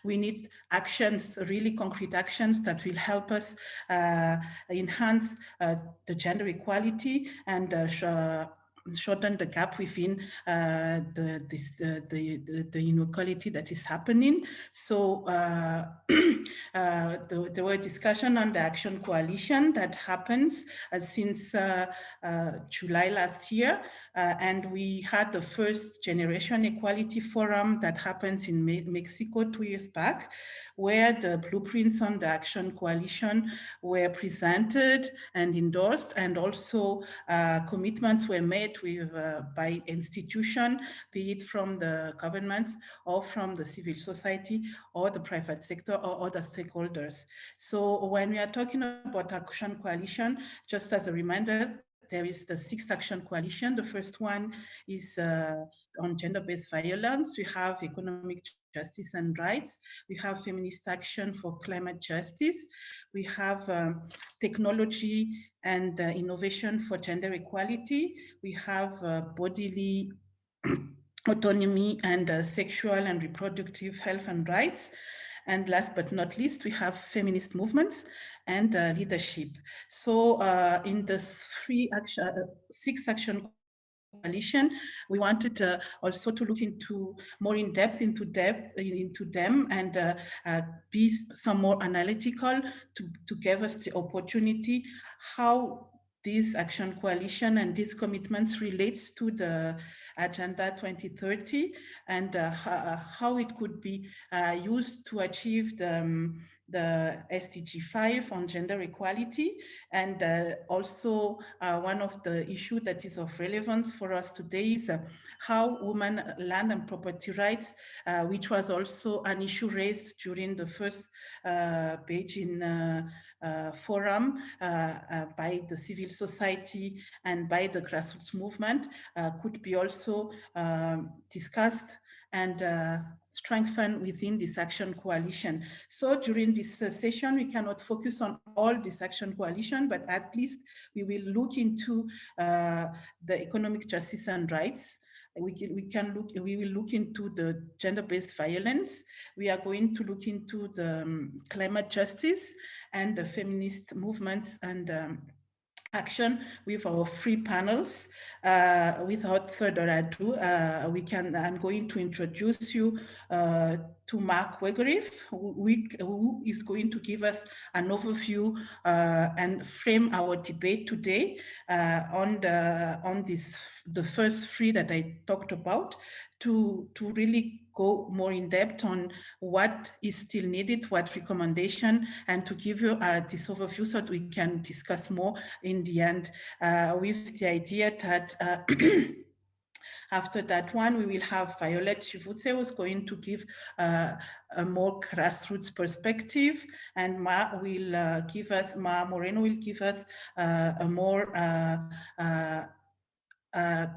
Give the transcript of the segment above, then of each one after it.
We need actions, really concrete actions that will help us enhance the gender equality and shorten the gap within the inequality that is happening. So there were discussion on the action coalition that happens since July last year, and we had the first Generation Equality Forum that happens in Mexico 2 years back, where the blueprints on the action coalition were presented and endorsed, and also commitments were made with by institution, be it from the governments or from the civil society or the private sector or other stakeholders. So when we are talking about action coalition, just as a reminder, there is the 6 action coalition. The first one is on gender-based violence. We have economic justice and rights. We have feminist action for climate justice. We have technology and innovation for gender equality. We have bodily autonomy and sexual and reproductive health and rights. And last but not least, we have feminist movements and leadership. So in the 6 action coalition, we wanted also to look into more in depth into them and be some more analytical to give us the opportunity how this action coalition and these commitments relates to the Agenda 2030 and how it could be used to achieve the SDG 5 on gender equality. And also one of the issues that is of relevance for us today is how women land and property rights, which was also an issue raised during the first Beijing forum by the civil society and by the grassroots movement, could be also discussed and strengthened within this action coalition. So during this session, we cannot focus on all this action coalition, but at least we will look into the economic justice and rights. We will look into the gender-based violence. We are going to look into the climate justice and the feminist movements and action with our 3 panels. Without further ado, I'm going to introduce you to Mark Wegerif, who is going to give us an overview and frame our debate today on the first 3 that I talked about, to really go more in depth on what is still needed, what recommendation, and to give you this overview so that we can discuss more in the end, with the idea that after that one, we will have Violet Chivutse, who's going to give a more grassroots perspective, and Ma Moreno will give us a more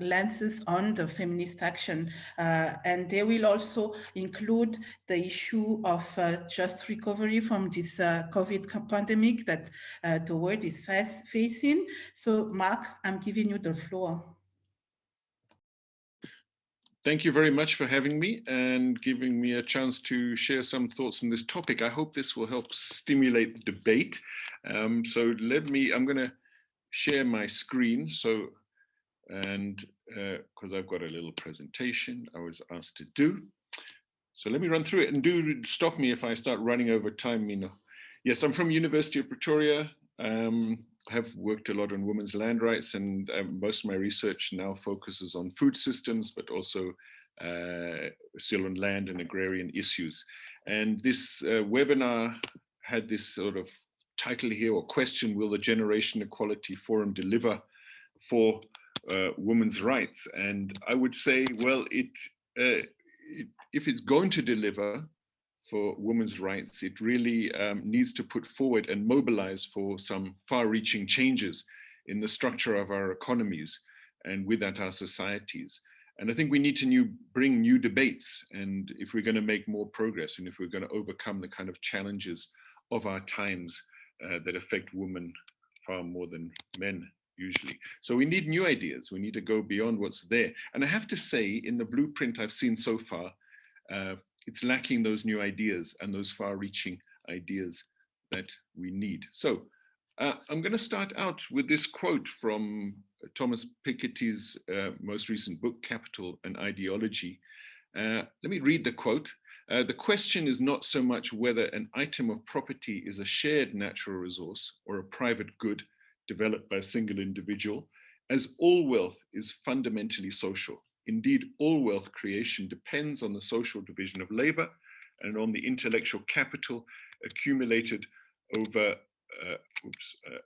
lenses on the feminist action, and they will also include the issue of just recovery from this COVID pandemic that the world is facing. So Mark, I'm giving you the floor. Thank you very much for having me and giving me a chance to share some thoughts on this topic. I hope this will help stimulate the debate. I'm going to share my screen. And because I've got a little presentation I was asked to do. So let me run through it, and do stop me if I start running over time, Mino. Yes, I'm from University of Pretoria. Have worked a lot on women's land rights, and most of my research now focuses on food systems, but also still on land and agrarian issues. And this webinar had this sort of title here, or question: will the Generation Equality Forum deliver for women's rights? And I would say, well, if it's going to deliver for women's rights, it really needs to put forward and mobilize for some far-reaching changes in the structure of our economies, and with that, our societies. And I think we need to bring new debates, and if we're going to make more progress, and if we're going to overcome the kind of challenges of our times that affect women far more than men usually. So we need new ideas. We need to go beyond what's there. And I have to say, in the blueprint I've seen so far, it's lacking those new ideas and those far-reaching ideas that we need. So I'm going to start out with this quote from Thomas Piketty's most recent book, Capital and Ideology. Let me read the quote. The question is not so much whether an item of property is a shared natural resource or a private good developed by a single individual, as all wealth is fundamentally social. Indeed, all wealth creation depends on the social division of labor and on the intellectual capital accumulated over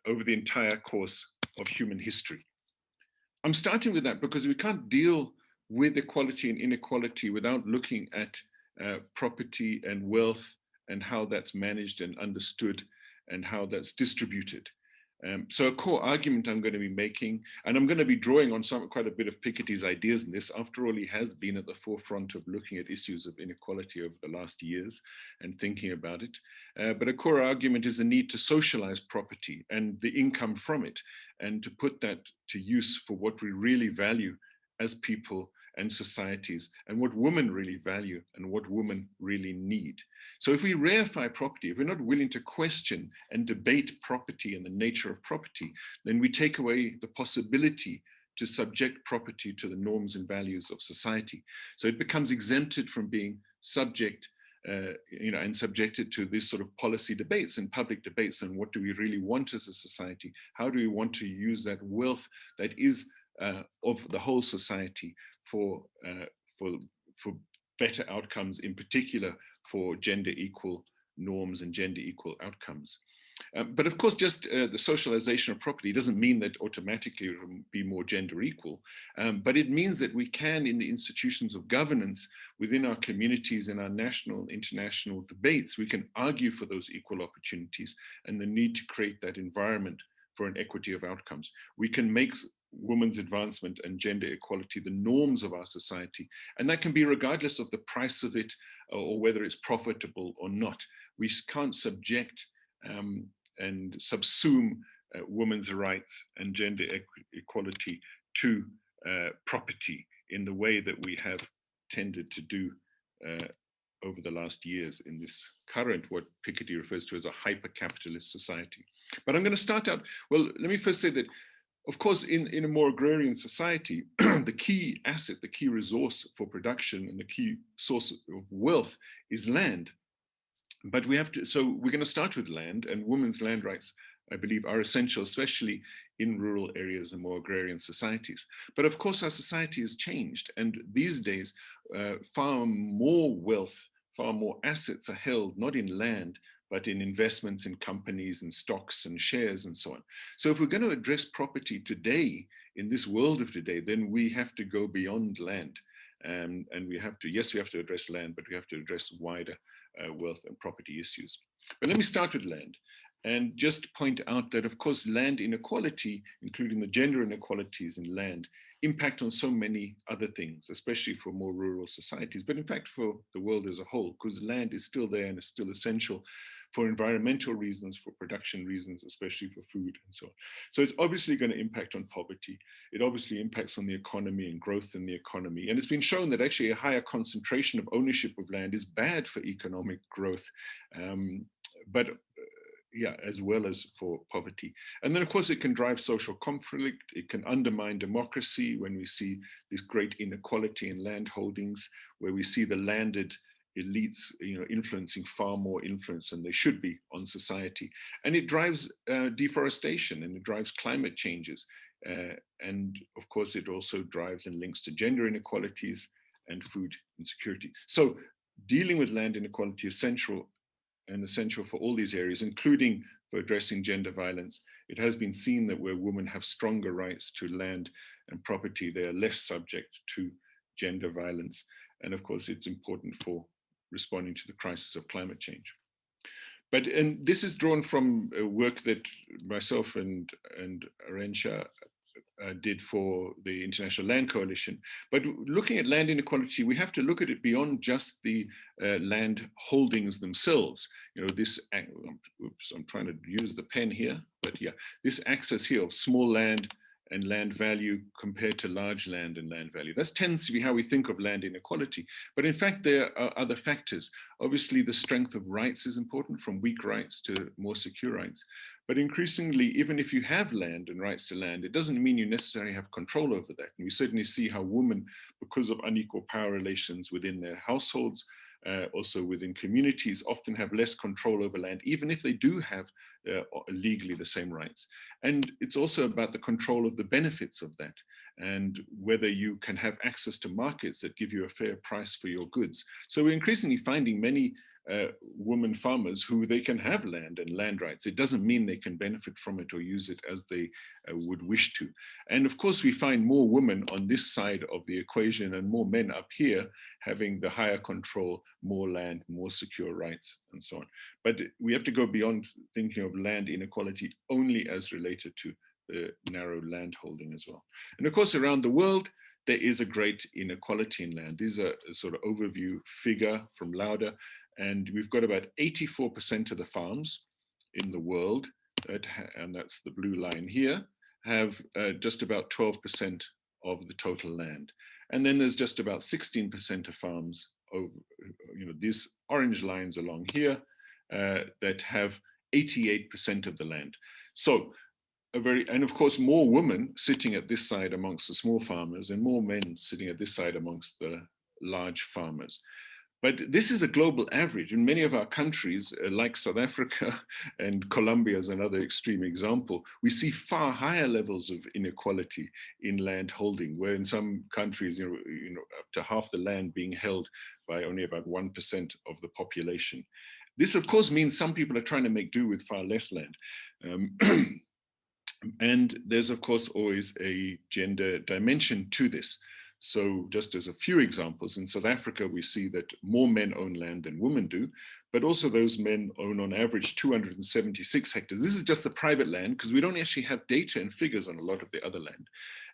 the entire course of human history. I'm starting with that because we can't deal with equality and inequality without looking at property and wealth and how that's managed and understood and how that's distributed. So a core argument I'm going to be making, and I'm going to be drawing on quite a bit of Piketty's ideas in this. After all, he has been at the forefront of looking at issues of inequality over the last years and thinking about it. But a core argument is the need to socialize property and the income from it, and to put that to use for what we really value as people and societies, and what women really value and what women really need. So if we reify property, if we're not willing to question and debate property and the nature of property, then we take away the possibility to subject property to the norms and values of society. So it becomes exempted from being subject, and subjected to this sort of policy debates and public debates. And what do we really want as a society? How do we want to use that wealth that is of the whole society for better outcomes, in particular for gender equal norms and gender equal outcomes. But of course, just the socialization of property doesn't mean that automatically it will be more gender equal, but it means that we can, in the institutions of governance, within our communities, in our national and international debates, we can argue for those equal opportunities and the need to create that environment for an equity of outcomes. We can make women's advancement and gender equality the norms of our society, and that can be regardless of the price of it or whether it's profitable or not. We can't subject and subsume women's rights and gender equality to property in the way that we have tended to do over the last years in this current, what Piketty refers to as a hyper-capitalist society. But I'm going to start out, well, let me first say that, of course, in a more agrarian society, the key asset, the key resource for production and the key source of wealth is land. But we have to, so we're going to start with land, and women's land rights, I believe, are essential, especially in rural areas and more agrarian societies. But of course, our society has changed, and these days, far more wealth, far more assets are held, not in land, but in investments in companies and stocks and shares and so on. So if we're going to address property today, in this world of today, then we have to go beyond land. And we have to, yes, we have to address land, but we have to address wider wealth and property issues. But let me start with land and just point out that, of course, land inequality, including the gender inequalities in land, impact on so many other things, especially for more rural societies, but in fact for the world as a whole, because land is still there and is still essential for environmental reasons, for production reasons, especially for food and so on. So it's obviously going to impact on poverty. It obviously impacts on the economy and growth in the economy. And it's been shown that actually a higher concentration of ownership of land is bad for economic growth, as well as for poverty. And then, of course, it can drive social conflict. It can undermine democracy when we see this great inequality in land holdings, where we see the landed elites, influencing far more influence than they should be on society. And it drives deforestation, and it drives climate changes. And of course, it also drives and links to gender inequalities and food insecurity. So dealing with land inequality is essential for all these areas, including for addressing gender violence. It has been seen that where women have stronger rights to land and property, they are less subject to gender violence. And of course, it's important for responding to the crisis of climate change. And this is drawn from work that myself and Arensha did for the International Land Coalition. But looking at land inequality, we have to look at it beyond just the land holdings themselves. I'm trying to use the pen here, but yeah, this axis here of small land and land value compared to large land and land value. That tends to be how we think of land inequality. But in fact, there are other factors. Obviously, the strength of rights is important, from weak rights to more secure rights. But increasingly, even if you have land and rights to land, it doesn't mean you necessarily have control over that. And we certainly see how women, because of unequal power relations within their households, also within communities, often have less control over land, even if they do have legally the same rights. And it's also about the control of the benefits of that, and whether you can have access to markets that give you a fair price for your goods. So we're increasingly finding many women farmers who they can have land and land rights. It doesn't mean they can benefit from it or use it as they would wish to. And of course, we find more women on this side of the equation and more men up here having the higher control, more land, more secure rights, and so on. But we have to go beyond thinking of land inequality only as related to the narrow land holding as well. And of course, around the world, there is a great inequality in land. These are a sort of overview figure from Lauder. And we've got about 84% of the farms in the world, and that's the blue line here, have just about 12% of the total land. And then there's just about 16% of farms over, these orange lines along here that have 88% of the land. So and of course, more women sitting at this side amongst the small farmers and more men sitting at this side amongst the large farmers. But this is a global average. In many of our countries, like South Africa and Colombia is another extreme example, we see far higher levels of inequality in land holding, where in some countries, up to half the land being held by only about 1% of the population. This, of course, means some people are trying to make do with far less land. And there's, of course, always a gender dimension to this. So just as a few examples, in South Africa, we see that more men own land than women do, but also those men own on average 276 hectares. This is just the private land, because we don't actually have data and figures on a lot of the other land.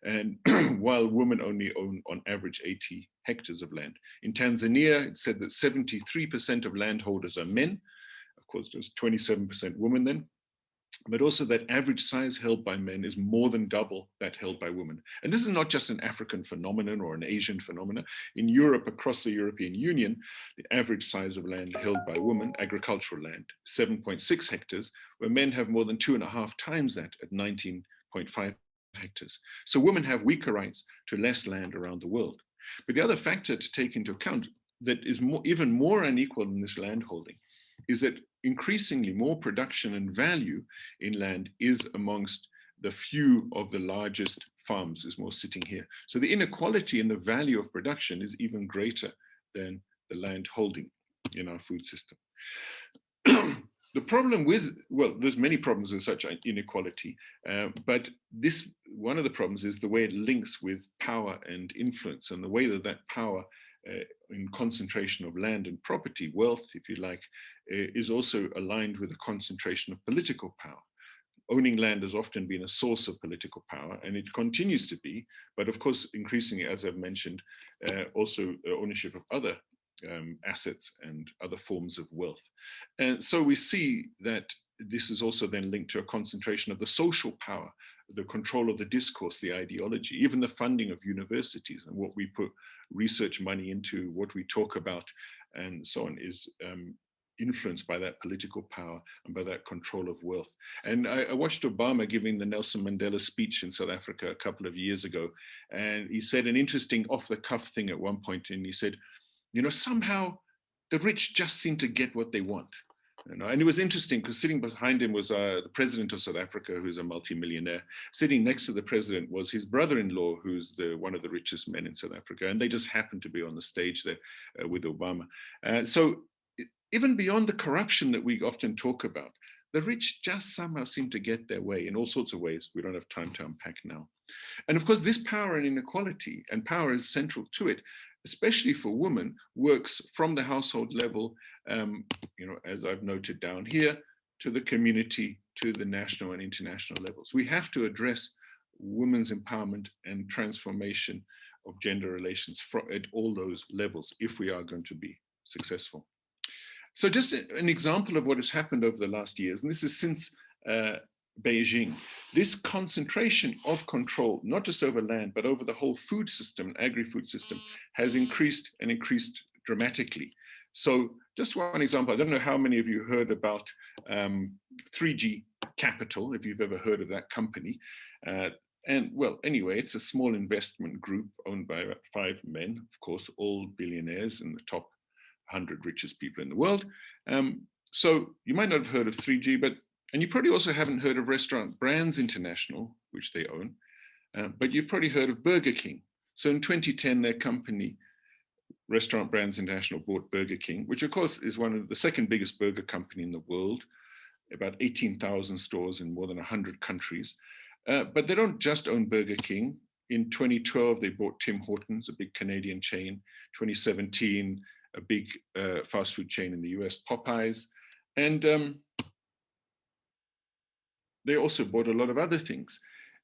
And while women only own on average 80 hectares of land. In Tanzania, it said that 73% of landholders are men. Of course, there's 27% women then. But also that average size held by men is more than double that held by women. And this is not just an African phenomenon or an Asian phenomenon. In Europe, across the European Union, the average size of land held by women, agricultural land, 7.6 hectares, where men have more than 2.5 times that at 19.5 hectares. So women have weaker rights to less land around the world. But the other factor to take into account that is even more unequal in this land holding is that increasingly more production and value in land is amongst the few of the largest farms, is more sitting here. So the inequality in the value of production is even greater than the land holding in our food system. The problem with, well, there's many problems with such inequality, but one of the problems is the way it links with power and influence, and the way that power in concentration of land and property, wealth, if you like, is also aligned with a concentration of political power. Owning land has often been a source of political power, and it continues to be, but of course, increasingly, as I've mentioned, also ownership of other assets and other forms of wealth. And so we see that this is also then linked to a concentration of the social power, the control of the discourse, the ideology, even the funding of universities and what we put research money into, what we talk about, and so on, is influenced by that political power and by that control of wealth. And I watched Obama giving the Nelson Mandela speech in South Africa a couple of years ago, and he said an interesting off-the-cuff thing at one point, and he said, somehow the rich just seem to get what they want. And it was interesting because sitting behind him was the president of South Africa, who's a multimillionaire. Sitting next to the president was his brother-in-law, who's one of the richest men in South Africa. And they just happened to be on the stage there with Obama. So even beyond the corruption that we often talk about, the rich just somehow seem to get their way in all sorts of ways we don't have time to unpack now. And of course, this power and inequality, and power is central to it, especially for women, works from the household level, as I've noted down here, to the community, to the national and international levels. We have to address women's empowerment and transformation of gender relations at all those levels if we are going to be successful. So just an example of what has happened over the last years, and this is since Beijing. This concentration of control, not just over land, but over the whole food system, agri-food system, has increased and increased dramatically. So just one example, I don't know how many of you heard about 3G Capital, if you've ever heard of that company. And well, anyway, it's a small investment group owned by about 5 men, of course, all billionaires and the top 100 richest people in the world. So you might not have heard of 3G, and you probably also haven't heard of Restaurant Brands International, which they own, but you've probably heard of Burger King. So in 2010, their company, Restaurant Brands International, bought Burger King, which of course is one of the second biggest burger company in the world, about 18,000 stores in more than 100 countries. But they don't just own Burger King. In 2012, they bought Tim Hortons, a big Canadian chain. 2017, a big fast food chain in the US, Popeyes. And they also bought a lot of other things.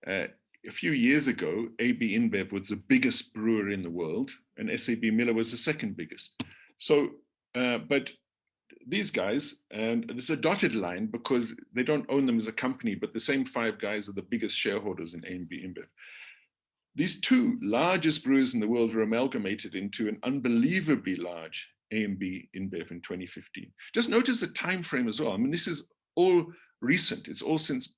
A few years ago, AB InBev was the biggest brewer in the world, and SAB Miller was the second biggest. So, but these guys, and there's a dotted line because they don't own them as a company, but the same 5 guys are the biggest shareholders in AB InBev. These 2 largest brewers in the world were amalgamated into an unbelievably large AB InBev in 2015. Just notice the time frame as well. I mean, this is all recent. It's all since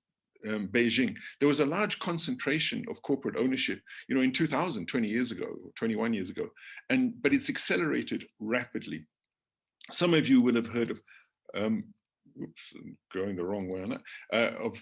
Beijing. There was a large concentration of corporate ownership, you know, in 2000, 20 years ago, 21 years ago, but it's accelerated rapidly. Some of you will have heard of, oops, I'm going the wrong way on that, of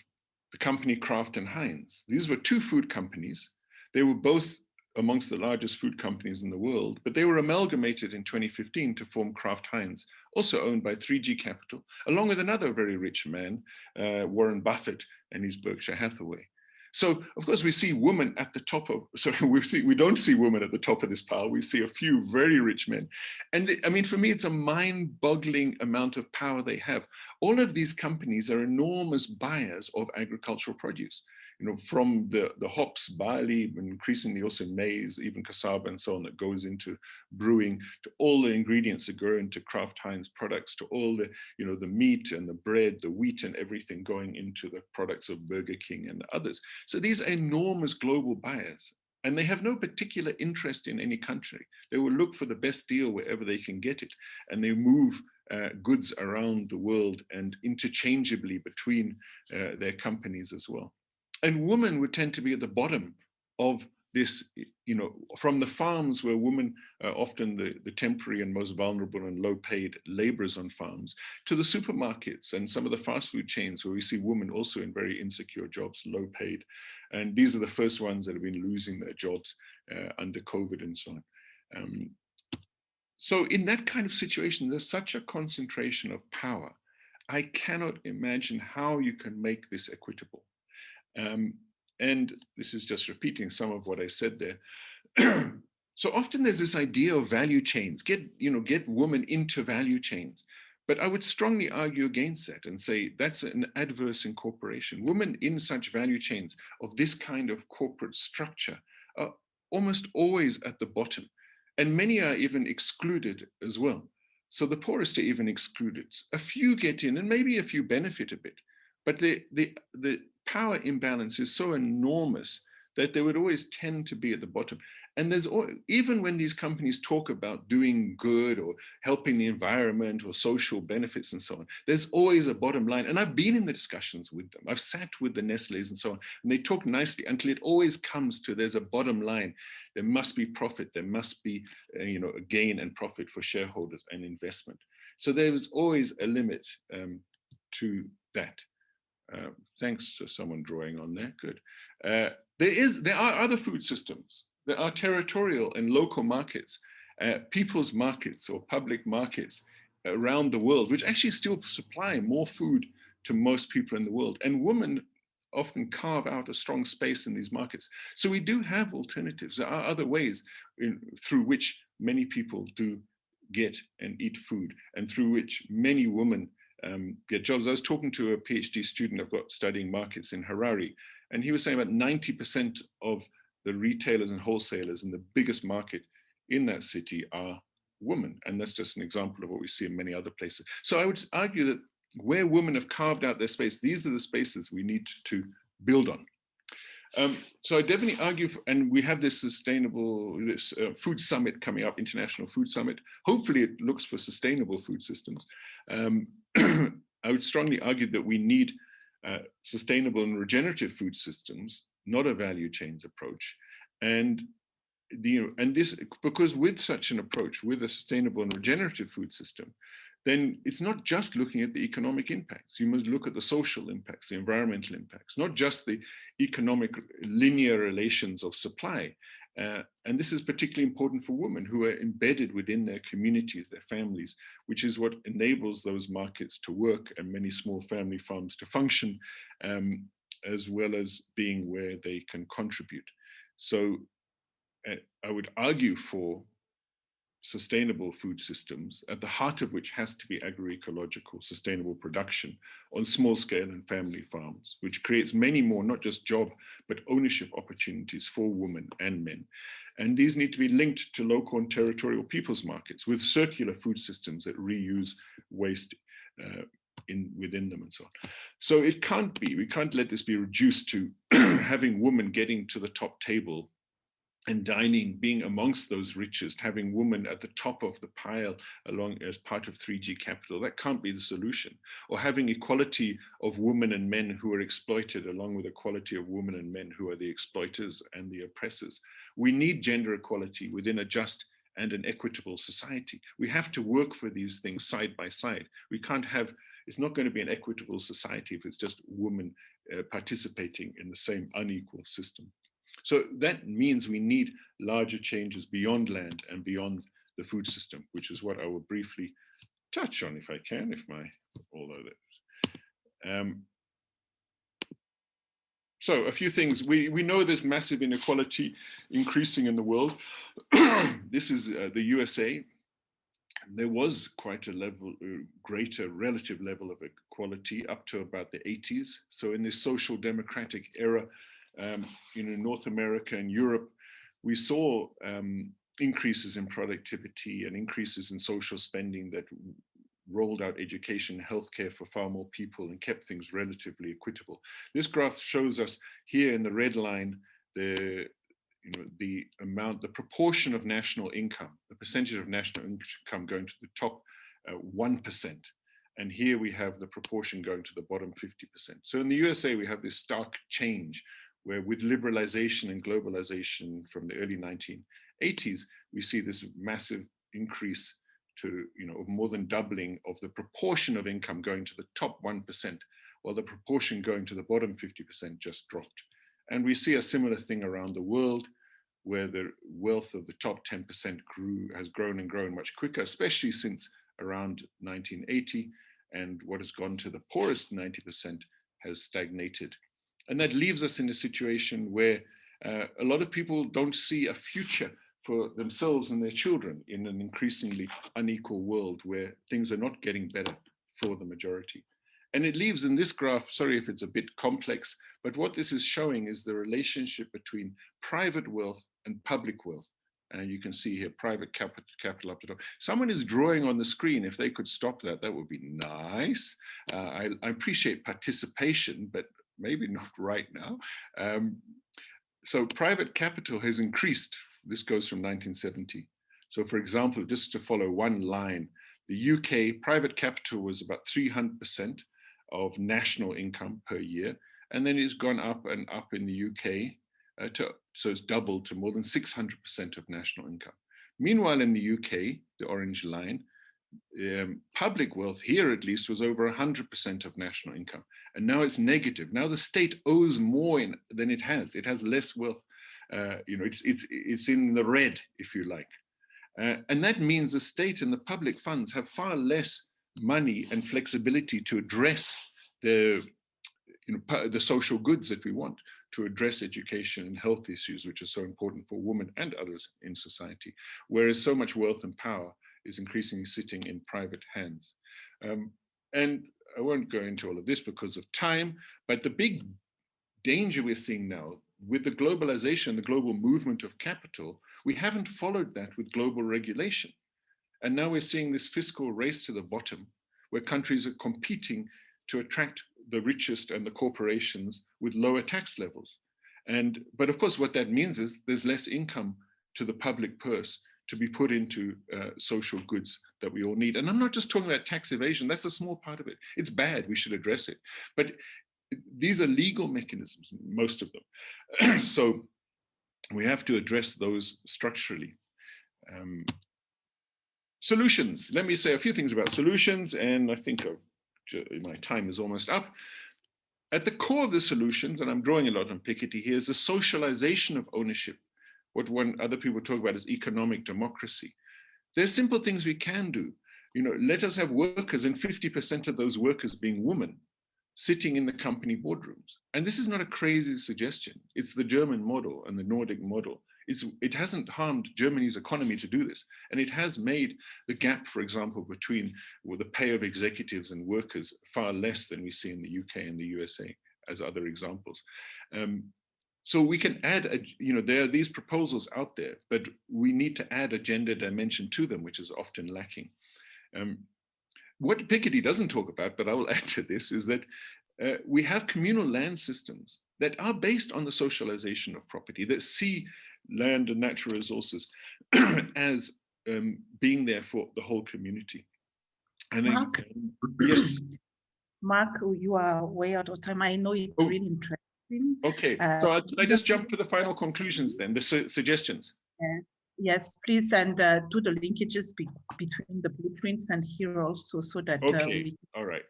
the company Kraft and Heinz. These were 2 food companies. They were both amongst the largest food companies in the world, but they were amalgamated in 2015 to form Kraft Heinz, also owned by 3G Capital, along with another very rich man, Warren Buffett and his Berkshire Hathaway. So, of course, we see women at the top of, so we don't see women at the top of this pile. We see a few very rich men. And I mean, for me, it's a mind-boggling amount of power they have. All of these companies are enormous buyers of agricultural produce. You know, from the hops, barley, increasingly also maize, even cassava and so on that goes into brewing, to all the ingredients that go into Kraft Heinz products, to all the, you know, the meat and the bread, the wheat and everything going into the products of Burger King and others. So these are enormous global buyers, and they have no particular interest in any country. They will look for the best deal wherever they can get it, and they move goods around the world and interchangeably between their companies as well. And women would tend to be at the bottom of this, you know, from the farms where women are often the temporary and most vulnerable and low paid laborers on farms, to the supermarkets and some of the fast food chains where we see women also in very insecure jobs, low paid. And these are the first ones that have been losing their jobs under COVID and so on. So in that kind of situation, there's such a concentration of power. I cannot imagine how you can make this equitable. And this is just repeating some of what I said there. So often there's this idea of value chains, get women into value chains. But I would strongly argue against that and say that's an adverse incorporation. Women in such value chains of this kind of corporate structure are almost always at the bottom. And many are even excluded as well. So the poorest are even excluded. A few get in and maybe a few benefit a bit. But the power imbalance is so enormous that they would always tend to be at the bottom. And there's, even when these companies talk about doing good or helping the environment or social benefits and so on, there's always a bottom line. And I've been in the discussions with them. I've sat with the Nestle's and so on, and they talk nicely until it always comes to there's a bottom line. There must be profit. There must be, a gain and profit for shareholders and investment. So there's always a limit to that. Thanks to someone drawing on there, good. There are other food systems. There are territorial and local markets, people's markets or public markets around the world, which actually still supply more food to most people in the world. And women often carve out a strong space in these markets. So we do have alternatives. There are other ways through which many people do get and eat food, and through which many women get jobs. I was talking to a PhD student I've got studying markets in Huairou, and he was saying about 90% of the retailers and wholesalers in the biggest market in that city are women. And that's just an example of what we see in many other places. So I would argue that where women have carved out their space, these are the spaces we need to build on. So I definitely argue, and we have this food summit coming up, International Food Summit. Hopefully it looks for sustainable food systems. I would strongly argue that we need sustainable and regenerative food systems, not a value chains approach. And this, because with such an approach, with a sustainable and regenerative food system, then it's not just looking at the economic impacts. You must look at the social impacts, the environmental impacts, not just the economic linear relations of supply. And this is particularly important for women who are embedded within their communities, their families, which is what enables those markets to work and many small family farms to function, as well as being where they can contribute. So I would argue for sustainable food systems, at the heart of which has to be agroecological, sustainable production on small scale and family farms, which creates many more, not just job, but ownership opportunities for women and men. And these need to be linked to local and territorial people's markets with circular food systems that reuse waste within them and so on. So it can't be, we can't let this be reduced to having women getting to the top table and dining, being amongst those richest, having women at the top of the pile along as part of 3G capital. That can't be the solution. Or having equality of women and men who are exploited along with equality of women and men who are the exploiters and the oppressors. We need gender equality within a just and an equitable society. We have to work for these things side by side. We can't have, it's not going to be an equitable society if it's just women participating in the same unequal system. So that means we need larger changes beyond land and beyond the food system, which is what I will briefly touch on if I can, so a few things. We know there's massive inequality increasing in the world. This is the USA. There was quite a greater relative level of equality up to about the 80s. So in this social democratic era, North America and Europe, we saw increases in productivity and increases in social spending that rolled out education and healthcare for far more people and kept things relatively equitable. This graph shows us here in the red line the proportion of national income, the percentage of national income going to the top 1%. And here we have the proportion going to the bottom 50%. So in the USA, we have this stark change where with liberalization and globalization from the early 1980s, we see this massive increase to, of more than doubling of the proportion of income going to the top 1%, while the proportion going to the bottom 50% just dropped. And we see a similar thing around the world, where the wealth of the top 10% has grown and grown much quicker, especially since around 1980, and what has gone to the poorest 90% has stagnated. And that leaves us in a situation where a lot of people don't see a future for themselves and their children in an increasingly unequal world where things are not getting better for the majority. And it leaves in this graph, sorry if it's a bit complex, but what this is showing is the relationship between private wealth and public wealth. And you can see here, private capital up to top. Someone is drawing on the screen. If they could stop that, that would be nice. I appreciate participation, but maybe not right now. So private capital has increased. This goes from 1970. So for example, just to follow one line, the UK private capital was about 300% of national income per year. And then it's gone up and up in the UK, so it's doubled to more than 600% of national income. Meanwhile, in the UK, the orange line, public wealth here at least was over 100% of national income. And now it's negative. Now the state owes more than it has. It has less wealth. It's in the red, if you like. And that means the state and the public funds have far less money and flexibility to address the social goods that we want, to address education and health issues, which are so important for women and others in society, whereas so much wealth and power is increasingly sitting in private hands. And I won't go into all of this because of time, but the big danger we're seeing now with the globalization, the global movement of capital, we haven't followed that with global regulation. And now we're seeing this fiscal race to the bottom, where countries are competing to attract the richest and the corporations with lower tax levels. But of course, what that means is there's less income to the public purse to be put into social goods that we all need. And I'm not just talking about tax evasion, that's a small part of it. It's bad, we should address it. But these are legal mechanisms, most of them. So we have to address those structurally. Solutions, let me say a few things about solutions, and I think my time is almost up. At the core of the solutions, and I'm drawing a lot on Piketty here, is the socialization of ownership. What other people talk about is economic democracy. There's simple things we can do. Let us have workers, and 50% of those workers being women, sitting in the company boardrooms. And this is not a crazy suggestion. It's the German model and the Nordic model. It hasn't harmed Germany's economy to do this. And it has made the gap, for example, between the pay of executives and workers far less than we see in the UK and the USA as other examples. So we can add, there are these proposals out there, but we need to add a gender dimension to them, which is often lacking. What Piketty doesn't talk about, but I will add to this, is that we have communal land systems that are based on the socialization of property, that see land and natural resources as being there for the whole community. And Mark, yes. Mark, you are way out of time. I know it's really interesting. Okay, so I just jump to the final conclusions then, the suggestions. Yes, please, and do the linkages between the blueprints and here also, so that okay, all right,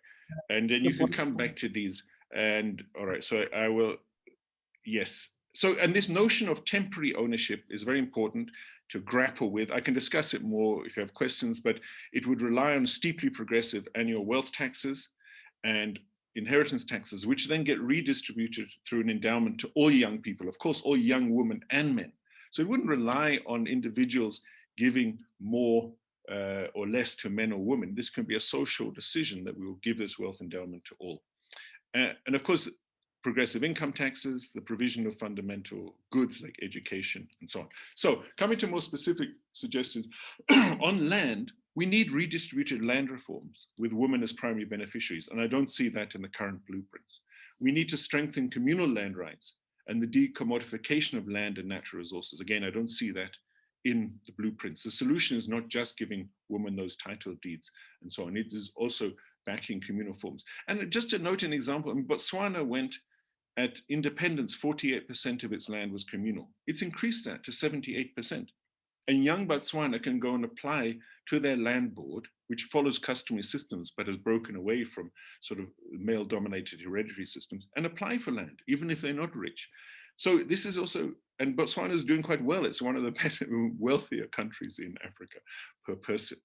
and then you can come back to these. And all right, so I will, yes. So, and this notion of temporary ownership is very important to grapple with. I can discuss it more if you have questions, but it would rely on steeply progressive annual wealth taxes and inheritance taxes, which then get redistributed through an endowment to all young people, of course, all young women and men. So it wouldn't rely on individuals giving more or less to men or women. This can be a social decision that we will give this wealth endowment to all. And of course, progressive income taxes, the provision of fundamental goods like education and so on. So coming to more specific suggestions, on land, we need redistributed land reforms with women as primary beneficiaries, and I don't see that in the current blueprints. We need to strengthen communal land rights and the decommodification of land and natural resources. Again, I don't see that in the blueprints. The solution is not just giving women those title deeds and so on. It is also backing communal forms. And just to note an example, Botswana went at independence, 48% of its land was communal. It's increased that to 78%. And young Botswana can go and apply to their land board, which follows customary systems, but has broken away from sort of male-dominated hereditary systems, and apply for land, even if they're not rich. So this is also, and Botswana is doing quite well. It's one of the better, wealthier countries in Africa per person.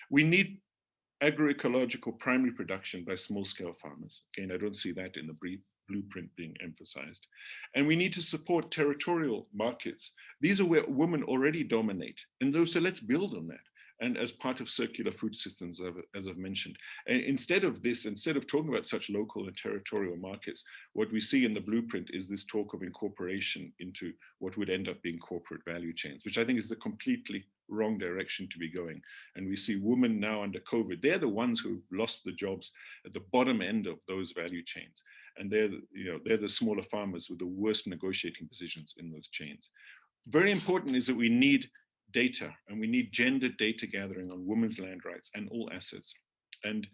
We need agroecological primary production by small-scale farmers. Again, I don't see that in the blueprint being emphasized. And we need to support territorial markets. These are where women already dominate. And so let's build on that. And as part of circular food systems, as I've mentioned. And instead of talking about such local and territorial markets, what we see in the blueprint is this talk of incorporation into what would end up being corporate value chains, which I think is the completely wrong direction to be going. And we see women now under COVID, they're the ones who've lost the jobs at the bottom end of those value chains. And they're the smaller farmers with the worst negotiating positions in those chains. Very important is that we need data, and we need gender data gathering on women's land rights and all assets. And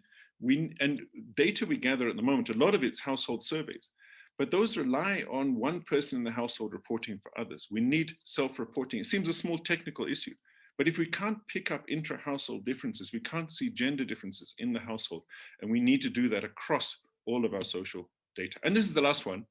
data we gather at the moment, a lot of it's household surveys, but those rely on one person in the household reporting for others. We need self-reporting. It seems a small technical issue, but if we can't pick up intra-household differences, we can't see gender differences in the household, and we need to do that across all of our social data. And this is the last one.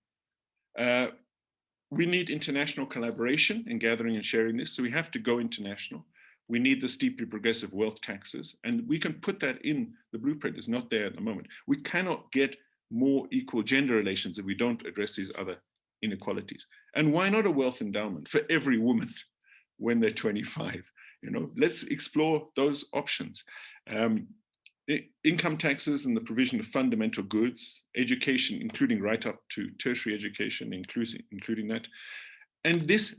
We need international collaboration in gathering and sharing this. So we have to go international. We need the steeply progressive wealth taxes, and we can put that in the blueprint. It's not there at the moment. We cannot get more equal gender relations if we don't address these other inequalities. And why not a wealth endowment for every woman when they're 25? Let's explore those options. Income taxes and the provision of fundamental goods, education, including right up to tertiary education, including that. And these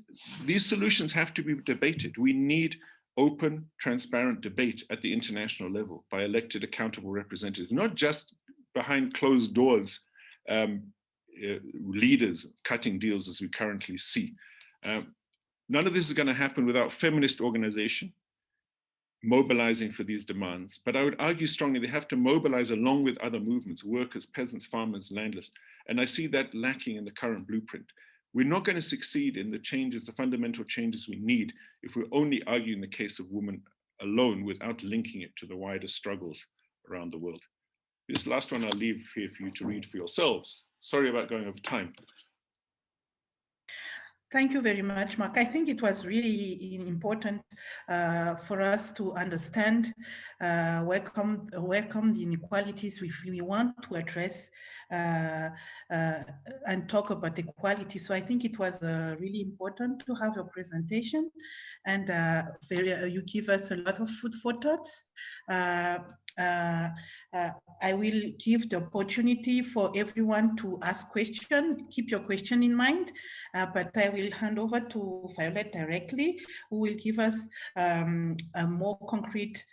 solutions have to be debated. We need open, transparent debate at the international level by elected, accountable representatives, not just behind closed doors, leaders cutting deals as we currently see. None of this is going to happen without feminist organization mobilizing for these demands. But I would argue strongly they have to mobilize along with other movements, workers, peasants, farmers, landless. And I see that lacking in the current blueprint. We're not going to succeed in the changes, the fundamental changes we need, if we're only arguing the case of women alone without linking it to the wider struggles around the world. This last one I'll leave here for you to read for yourselves. Sorry about going over time. Thank you very much, Mark. I think it was really important for us to understand where come the inequalities we want to address and talk about equality. So I think it was really important to have your presentation, and you give us a lot of food for thoughts. I will give the opportunity for everyone to ask questions. Keep your question in mind, but I will hand over to Violet directly, who will give us a more concrete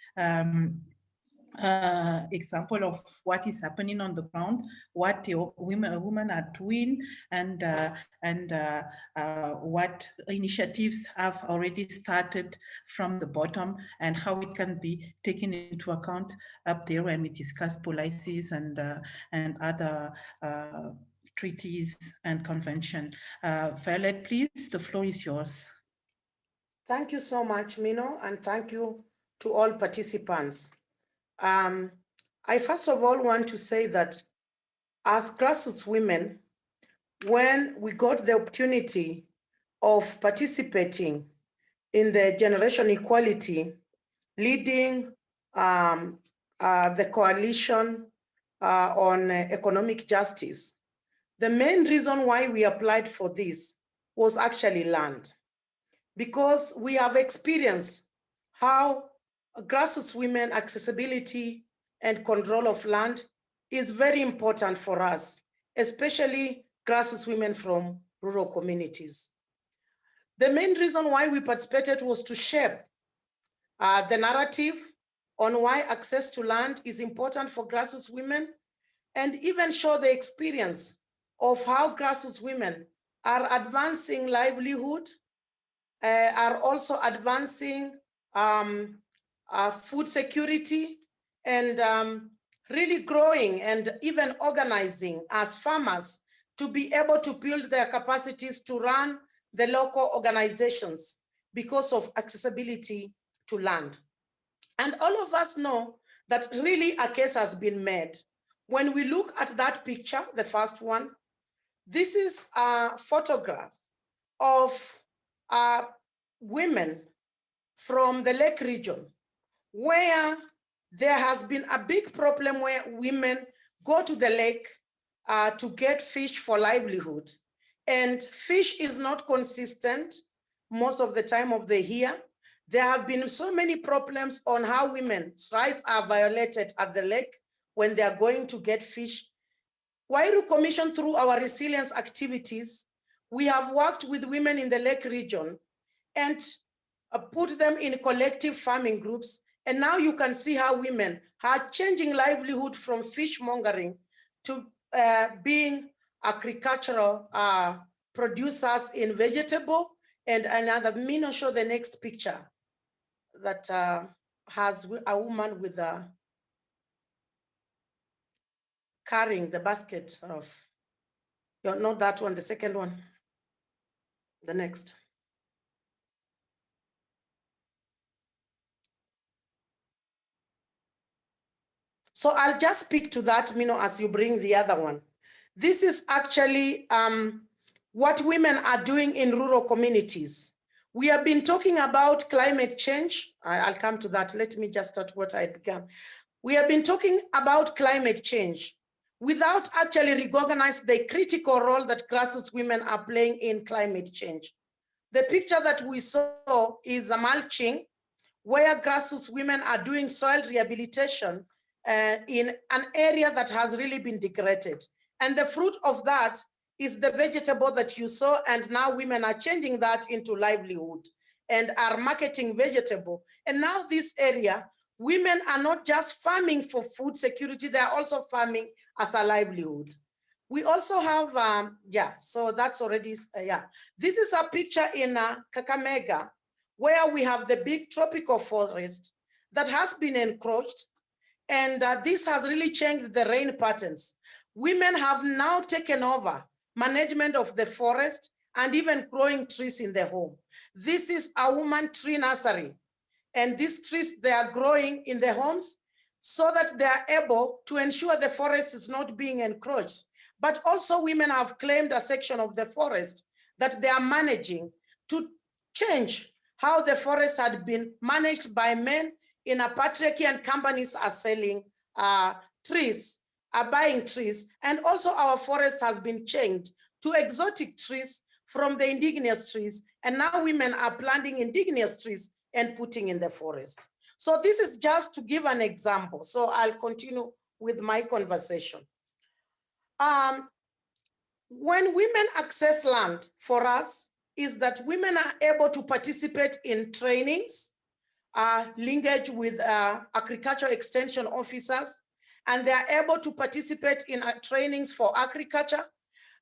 example of what is happening on the ground, what the women are doing, and what initiatives have already started from the bottom, and how it can be taken into account up there when we discuss policies and other treaties and convention. Violet, please, the floor is yours. Thank you so much, Mino, and thank you to all participants. I first of all want to say that as grassroots women, when we got the opportunity of participating in the generation equality, leading the coalition on economic justice, the main reason why we applied for this was actually land, because we have experienced how grassroots women accessibility and control of land is very important for us, especially grassroots women from rural communities. The main reason why we participated was to shape the narrative on why access to land is important for grassroots women, and even show the experience of how grassroots women are advancing livelihood, are also advancing food security, and really growing and even organizing as farmers to be able to build their capacities to run the local organizations because of accessibility to land. And all of us know that really a case has been made. When we look at that picture, the first one, this is a photograph of women from the lake region, where there has been a big problem where women go to the lake to get fish for livelihood. And fish is not consistent most of the time of the year. There have been so many problems on how women's rights are violated at the lake when they are going to get fish. Huairou Commission, through our resilience activities, we have worked with women in the lake region and put them in collective farming groups. And now you can see how women are changing livelihood from fishmongering to being agricultural producers in vegetable. And another, Mino, show the next picture that has a woman with carrying the basket of, not that one, the second one, the next. So I'll just speak to that, Mino, as you bring the other one. This is actually what women are doing in rural communities. We have been talking about climate change. I'll come to that. Let me just start what I began. We have been talking about climate change without actually recognizing the critical role that grassroots women are playing in climate change. The picture that we saw is a mulching, where grassroots women are doing soil rehabilitation in an area that has really been degraded. And the fruit of that is the vegetable that you saw, and now women are changing that into livelihood. and are marketing vegetable. And now this area, women are not just farming for food security, they are also farming as a livelihood. We also have, so that's already, This is a picture in Kakamega, where we have the big tropical forest that has been encroached. And this has really changed the rain patterns. Women have now taken over management of the forest and even growing trees in the home. This is a woman tree nursery. And these trees, they are growing in the homes so that they are able to ensure the forest is not being encroached. But also women have claimed a section of the forest that they are managing to change how the forest had been managed by men in a patriarchy, and companies are selling trees, are buying trees. And also our forest has been changed to exotic trees from the indigenous trees. And now women are planting indigenous trees and putting in the forest. So this is just to give an example. So I'll continue with my conversation. When women access land for us is that women are able to participate in trainings, linkage with agricultural extension officers, and they are able to participate in trainings for agriculture.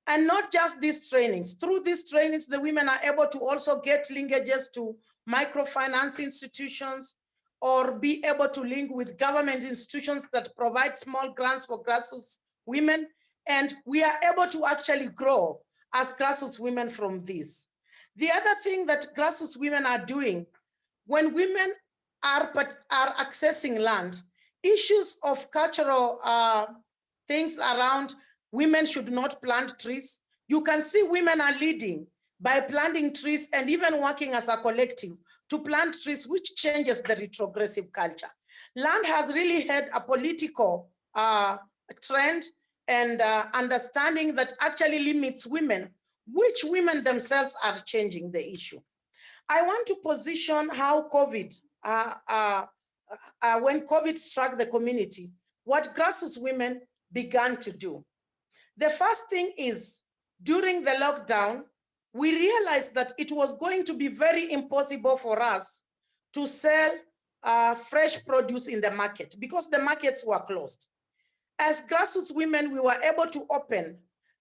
And not just these trainings. Through these trainings, the women are able to also get linkages to microfinance institutions or be able to link with government institutions that provide small grants for grassroots women. And we are able to actually grow as grassroots women from this. The other thing that grassroots women are doing, when women are accessing land, issues of cultural things around women should not plant trees. You can see women are leading by planting trees and even working as a collective to plant trees, which changes the retrogressive culture. Land has really had a political trend and understanding that actually limits women, which women themselves are changing the issue. I want to position how COVID, when COVID struck the community, what grassroots women began to do. The first thing is, during the lockdown, we realized that it was going to be very impossible for us to sell fresh produce in the market because the markets were closed. As grassroots women, we were able to open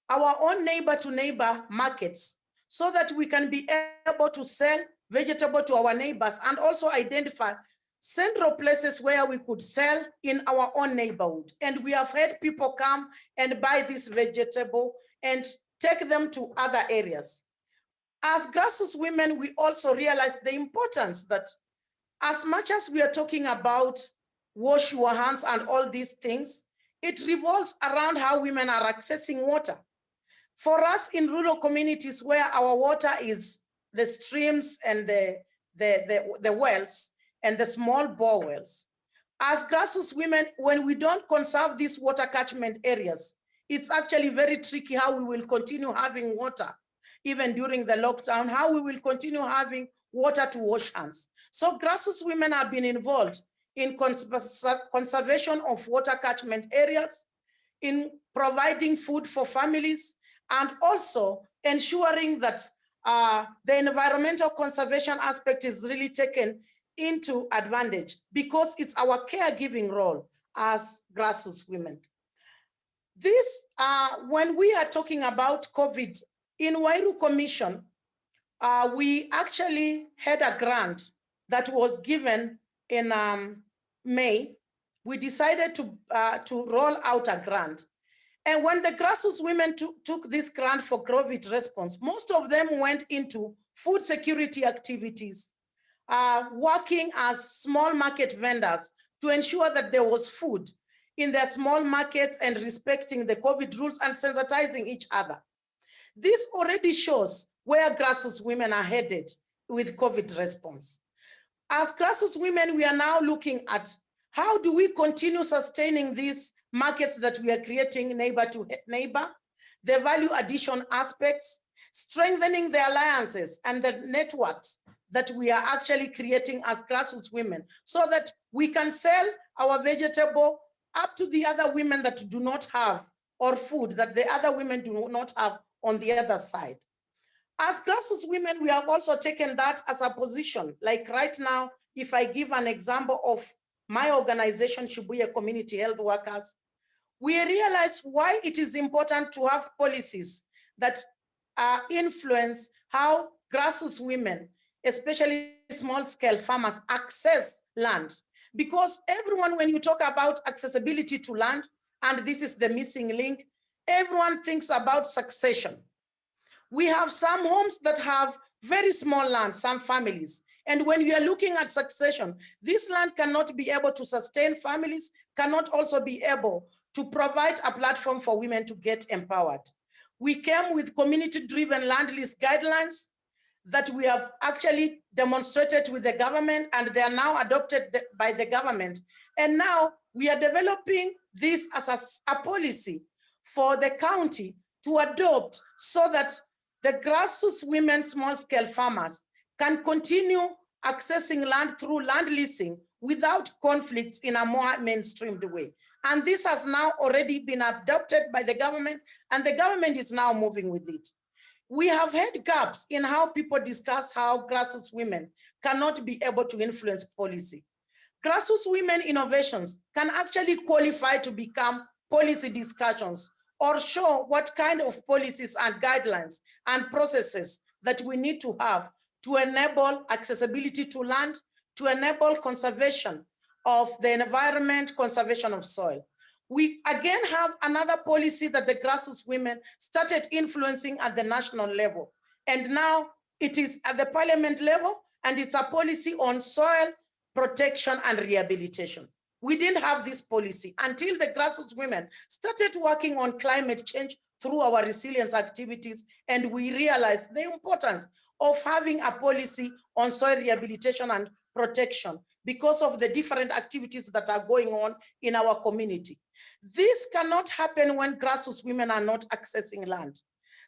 our own neighbor-to-neighbor markets so that we can be able to sell vegetable to our neighbors and also identify central places where we could sell in our own neighborhood. And we have had people come and buy this vegetable and take them to other areas. As grassroots women, we also realized the importance that as much as we are talking about wash your hands and all these things, it revolves around how women are accessing water. For us in rural communities where our water is the streams and the wells and the small bore wells, as grassroots women, when we don't conserve these water catchment areas, it's actually very tricky how we will continue having water, even during the lockdown, how we will continue having water to wash hands. So grassroots women have been involved in conservation of water catchment areas, in providing food for families, and also ensuring that the environmental conservation aspect is really taken into advantage because it's our caregiving role as grassroots women. This, when we are talking about COVID, in Huairou Commission, we actually had a grant that was given in May. We decided to roll out a grant. And when the grassroots women took this grant for COVID response, most of them went into food security activities, working as small market vendors to ensure that there was food in their small markets and respecting the COVID rules and sensitizing each other. This already shows where grassroots women are headed with COVID response. As grassroots women, we are now looking at how do we continue sustaining these markets that we are creating neighbor to neighbor, the value addition aspects, strengthening the alliances and the networks that we are actually creating as grassroots women so that we can sell our vegetable up to the other women that do not have, or food that the other women do not have on the other side. As grassroots women, we have also taken that as a position. Like right now, if I give an example of my organization, Shibuya Community Health Workers, we realize why it is important to have policies that influence how grassroots women, especially small-scale farmers, access land. Because everyone, when you talk about accessibility to land, and this is the missing link, everyone thinks about succession. We have some homes that have very small land, some families. And when we are looking at succession, this land cannot be able to sustain families, cannot also be able to provide a platform for women to get empowered. We came with community-driven land lease guidelines that we have actually demonstrated with the government, and they are now adopted by the government. And now we are developing this as a policy for the county to adopt so that the grassroots women small-scale farmers can continue accessing land through land leasing without conflicts in a more mainstreamed way. And this has now already been adopted by the government, and the government is now moving with it. We have had gaps in how people discuss how grassroots women cannot be able to influence policy. Grassroots women innovations can actually qualify to become policy discussions or show what kind of policies and guidelines and processes that we need to have to enable accessibility to land, to enable conservation of the environment, conservation of soil. We again have another policy that the grassroots women started influencing at the national level. And now it is at the parliament level, and it's a policy on soil protection and rehabilitation. We didn't have this policy until the grassroots women started working on climate change through our resilience activities, and we realized the importance of having a policy on soil rehabilitation and protection because of the different activities that are going on in our community. This cannot happen when grassroots women are not accessing land.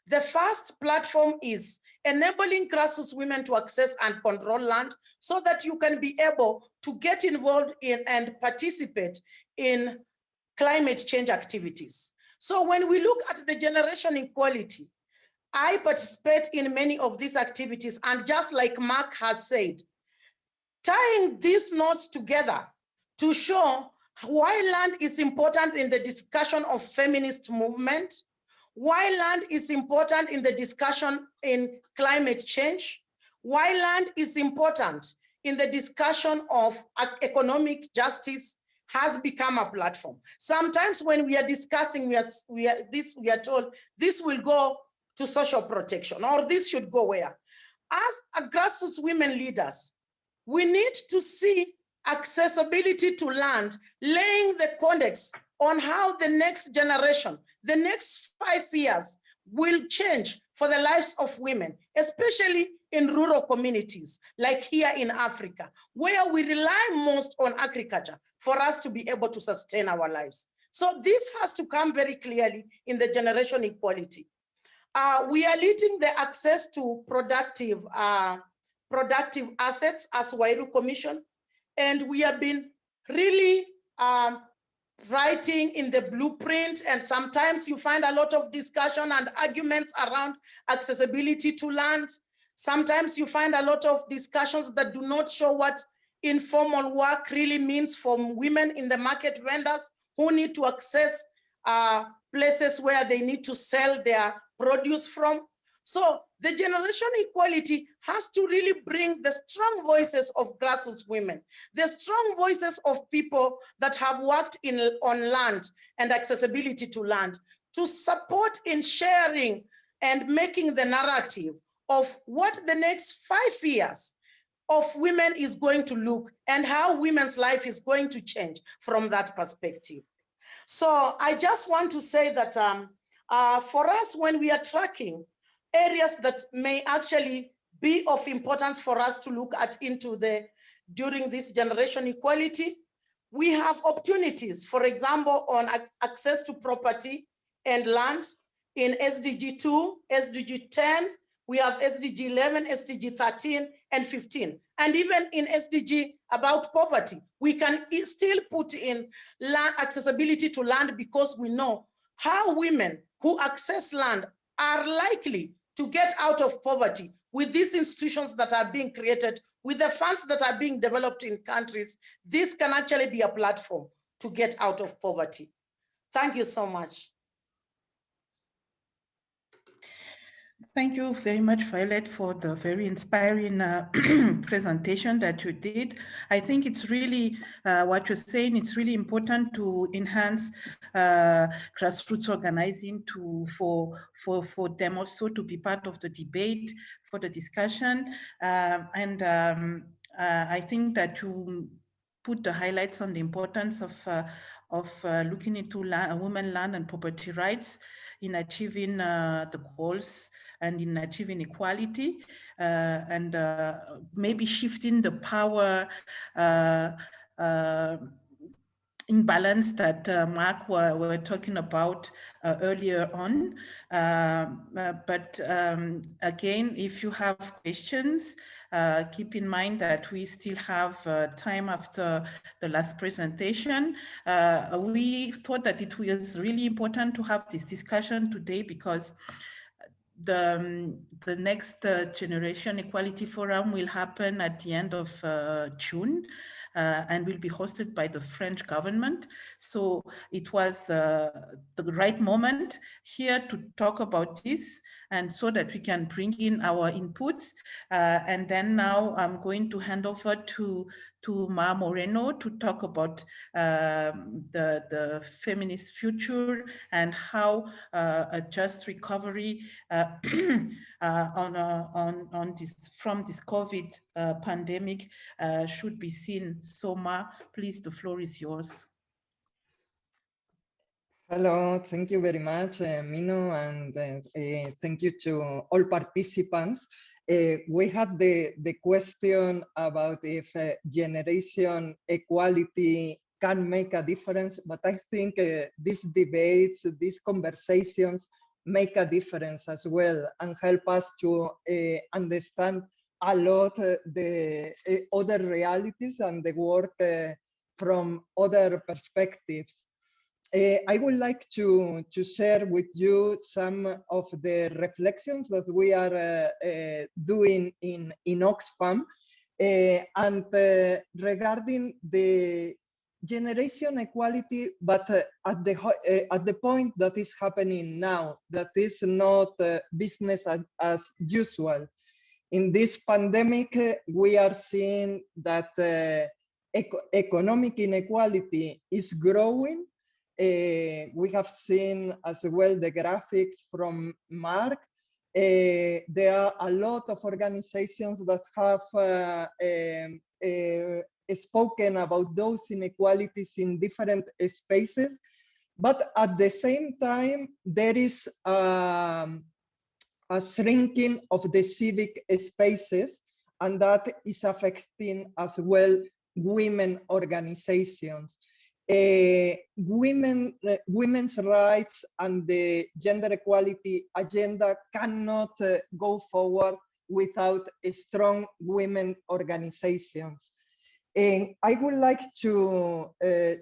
The first platform is enabling grassroots women to access and control land so that you can be able to get involved in and participate in climate change activities. So when we look at the generation equality, I participate in many of these activities, and just like Mark has said, tying these notes together to show why land is important in the discussion of feminist movement, why land is important in the discussion in climate change, why land is important in the discussion of economic justice has become a platform. Sometimes when we are discussing, we are told this will go to social protection, or this should go where? As a grassroots women leaders, we need to see accessibility to land, laying the context on how the next generation, the next 5 years will change for the lives of women, especially in rural communities, like here in Africa, where we rely most on agriculture for us to be able to sustain our lives. So this has to come very clearly in the generation equality. We are leading the access to productive assets as Huairou Commission, and we have been really writing in the blueprint, and sometimes you find a lot of discussion and arguments around accessibility to land. Sometimes you find a lot of discussions that do not show what informal work really means for women in the market vendors who need to access places where they need to sell their produce from. So the generation equality has to really bring the strong voices of grassroots women, the strong voices of people that have worked on land and accessibility to land, to support in sharing and making the narrative of what the next 5 years of women is going to look and how women's life is going to change from that perspective. So I just want to say that for us, when we are tracking areas that may actually be of importance for us to look at during this generation equality, we have opportunities, for example, on access to property and land in SDG 2, SDG 10, we have SDG 11, SDG 13, and 15. And even in SDG about poverty, we can still put in land accessibility to land because we know how women who access land are likely to get out of poverty with these institutions that are being created, with the funds that are being developed in countries. This can actually be a platform to get out of poverty. Thank you so much. Thank you very much, Violet, for the very inspiring presentation that you did. I think it's really what you're saying. It's really important to enhance grassroots organizing for them also to be part of the debate, for the discussion, I think that you put the highlights on the importance of looking into women, land, and property rights in achieving the goals and in achieving equality, and maybe shifting the power imbalance that Mark were talking about earlier on. But again, if you have questions, keep in mind that we still have time after the last presentation. We thought that it was really important to have this discussion today because the next Generation Equality Forum will happen at the end of June. And will be hosted by the French government. So it was the right moment here to talk about this, and so that we can bring in our inputs. And then now I'm going to hand over to Ma Moreno to talk about the feminist future and how a just recovery from this COVID pandemic should be seen. So Ma, please, the floor is yours. Hello, thank you very much, Mino, and thank you to all participants. We had the question about if generation equality can make a difference, but I think these debates, these conversations make a difference as well and help us to understand a lot the other realities and the work from other perspectives. I would like to share with you some of the reflections that we are doing in Oxfam, and regarding the generation equality, but at the point that is happening now, that is not business as usual. In this pandemic, we are seeing that economic inequality is growing. We have seen as well the graphics from Mark. There are a lot of organizations that have spoken about those inequalities in different spaces, but at the same time, there is a shrinking of the civic spaces, and that is affecting as well women organizations. Women's rights and the gender equality agenda cannot go forward without strong women organizations. And I would like to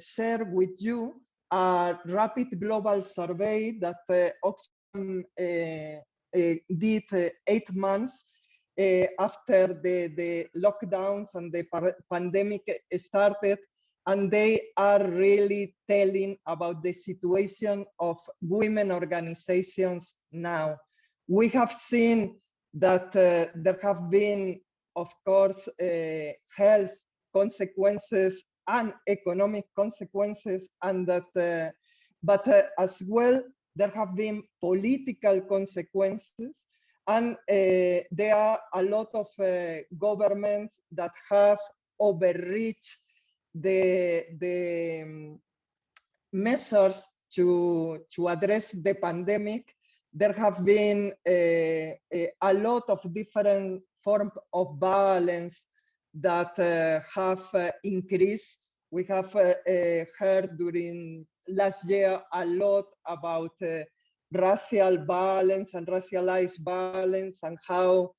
share with you a rapid global survey that Oxfam did 8 months after the lockdowns and the pandemic started, and they are really telling about the situation of women organizations now. We have seen that there have been, of course, health consequences and economic consequences, and that, but as well, there have been political consequences, and there are a lot of governments that have overreached the measures to address the pandemic. There have been a lot of different forms of violence that have increased. We have heard during last year a lot about racial violence and racialized violence, and how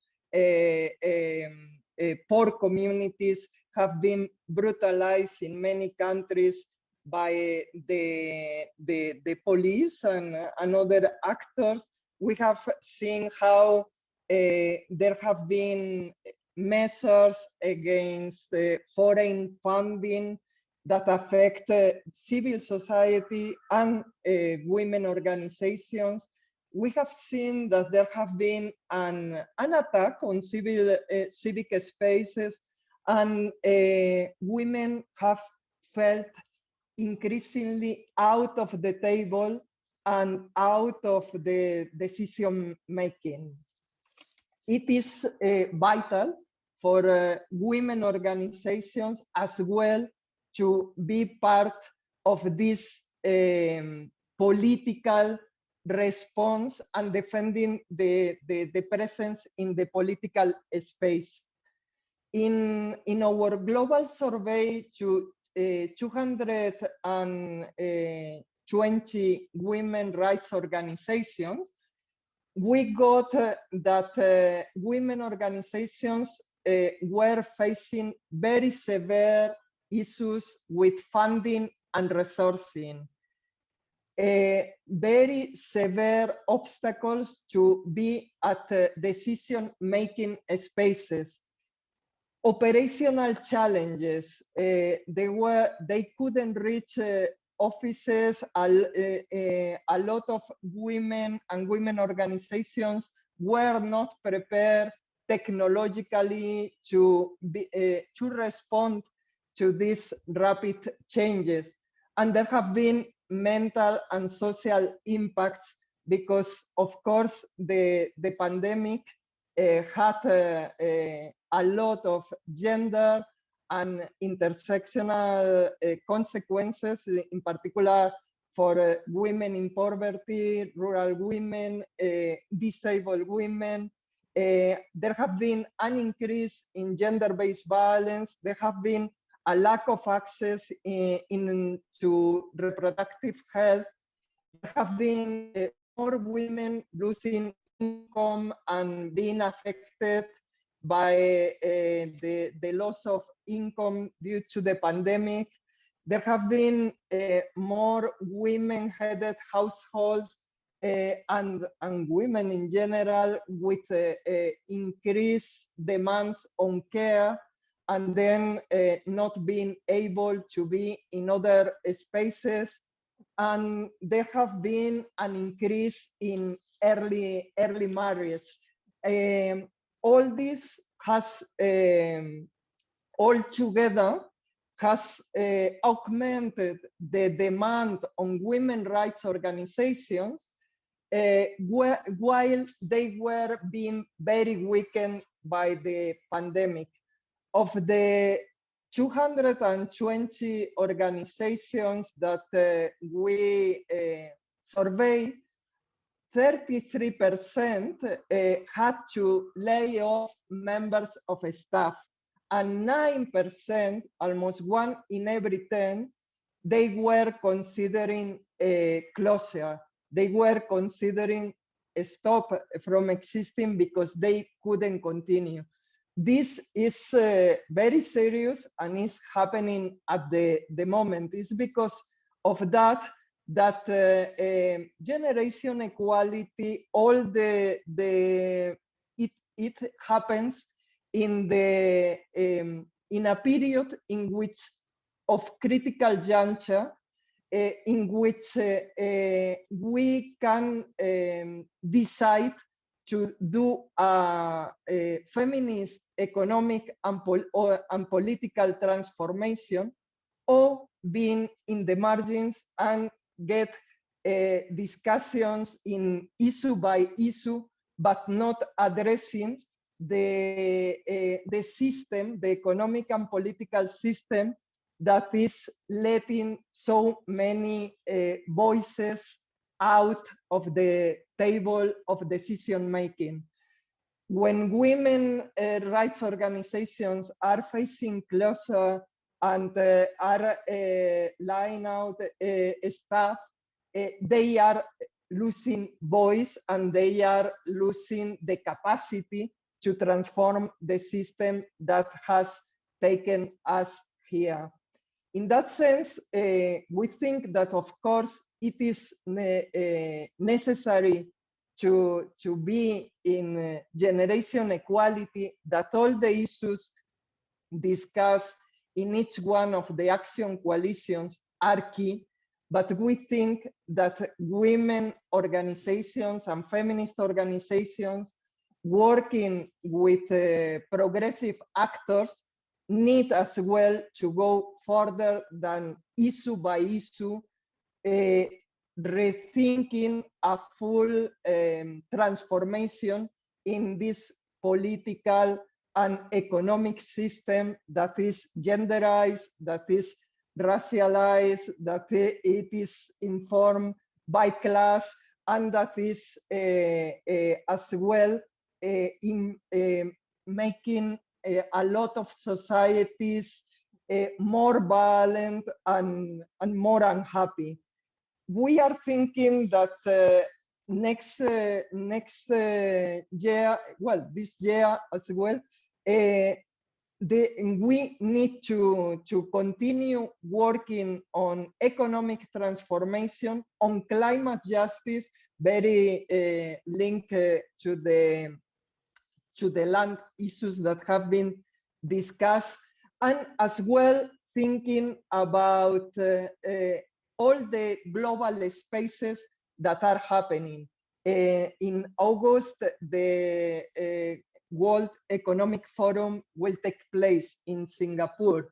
poor communities have been brutalized in many countries by the police and other actors. we have seen how there have been measures against foreign funding that affect civil society and women organizations. We have seen that there have been an attack on civic spaces, and women have felt increasingly out of the table and out of the decision making. It is vital for women organizations as well to be part of this political response and defending the presence in the political space. In our global survey to 220 women rights organizations, we got that women organizations were facing very severe issues with funding and resourcing, very severe obstacles to be at decision-making spaces, operational challenges. They couldn't reach offices. A lot of women and women organizations were not prepared technologically to respond to these rapid changes. And there have been mental and social impacts because, of course, the pandemic had a lot of gender and intersectional consequences, in particular for women in poverty, rural women, disabled women. There have been an increase in gender-based violence. There have been a lack of access to reproductive health. There have been more women losing income and being affected by the loss of income due to the pandemic. There have been more women-headed households and women in general with increased demands on care, and then not being able to be in other spaces. And there have been an increase in early marriage. All this has altogether has augmented the demand on women rights organizations while they were being very weakened by the pandemic. Of the 220 organizations that we surveyed, 33% had to lay off members of staff, and 9%, almost 1 in every 10, they were considering a closure. They were considering a stop from existing because they couldn't continue. This is very serious and is happening at the moment. It's because of that generation equality, it happens in a period in which of critical juncture, in which we can decide to do a feminist economic and political transformation, or being in the margins and get discussions in issue by issue, but not addressing the system, the economic and political system that is letting so many voices out of the table of decision making. When women rights organizations are facing closure and are laying out staff, they are losing voice and they are losing the capacity to transform the system that has taken us here. In that sense, we think that, of course, it is necessary to be in generation equality, that all the issues discussed in each one of the action coalitions are key, but we think that women organizations and feminist organizations working with progressive actors need as well to go further than issue by issue, rethinking a full transformation in this political and economic system that is genderized, that is racialized, that it is informed by class, and that is as well in making a lot of societies more violent and more unhappy. We are thinking that next year, well, this year as well, we need to continue working on economic transformation, on climate justice, very linked to the land issues that have been discussed, and as well thinking about all the global spaces that are happening. In August, the World Economic Forum will take place in Singapore.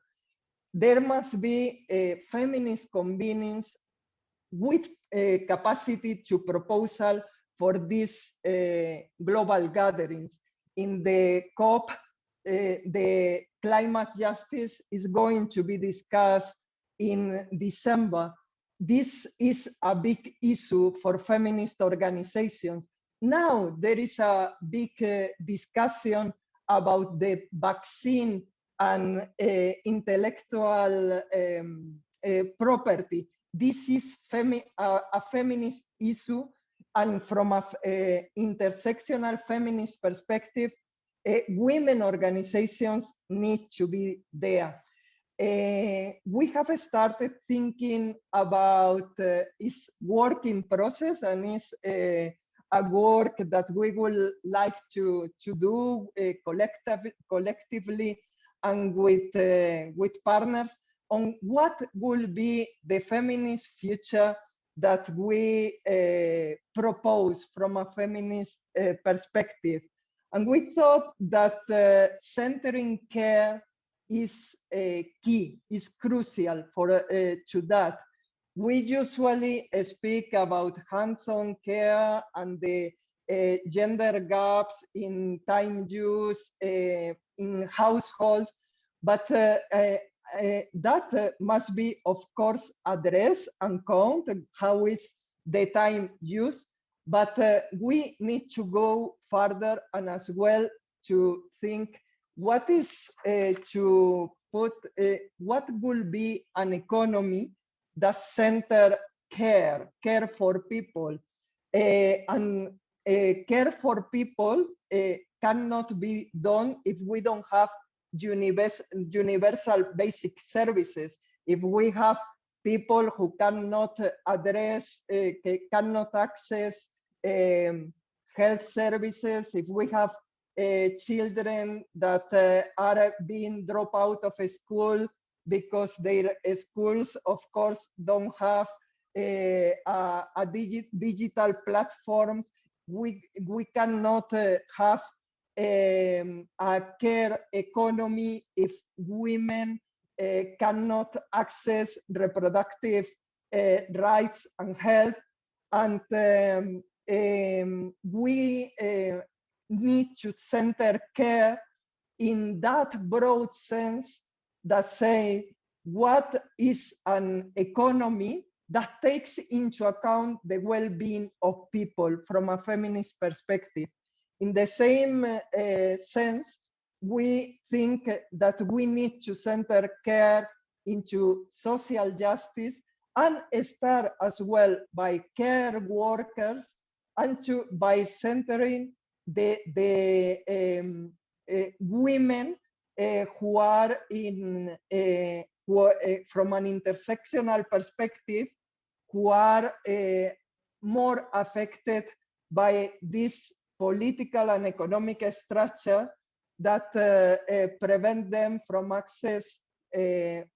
There must be feminist convenings with capacity to proposal for these global gatherings. In the COP, the climate justice is going to be discussed in December. This is a big issue for feminist organizations. Now there is a big discussion about the vaccine and intellectual property. This is a feminist issue, and from an intersectional feminist perspective, women organizations need to be there. We have started thinking about its working process, and it's a work that we would like to do collectively and with partners on what will be the feminist future that we propose from a feminist perspective. And we thought that centering care is key, is crucial for to that. We usually speak about hands-on care and the gender gaps in time use in households, but that must be, of course, addressed and counted. How is the time used? But we need to go further and as well to think what is to put, what will be an economy that center care for people. And care for people cannot be done if we don't have universal basic services. If we have people who cannot address, cannot access health services, if we have children that are being dropped out of school because their schools, of course, don't have digital platforms, we cannot have a care economy if women cannot access reproductive rights and health. And we need to center care in that broad sense that say what is an economy that takes into account the well-being of people from a feminist perspective. In the same sense, we think that we need to center care into social justice and start as well by care workers and by centering the women who are in from an intersectional perspective, who are more affected by this political and economic structure that prevent them from access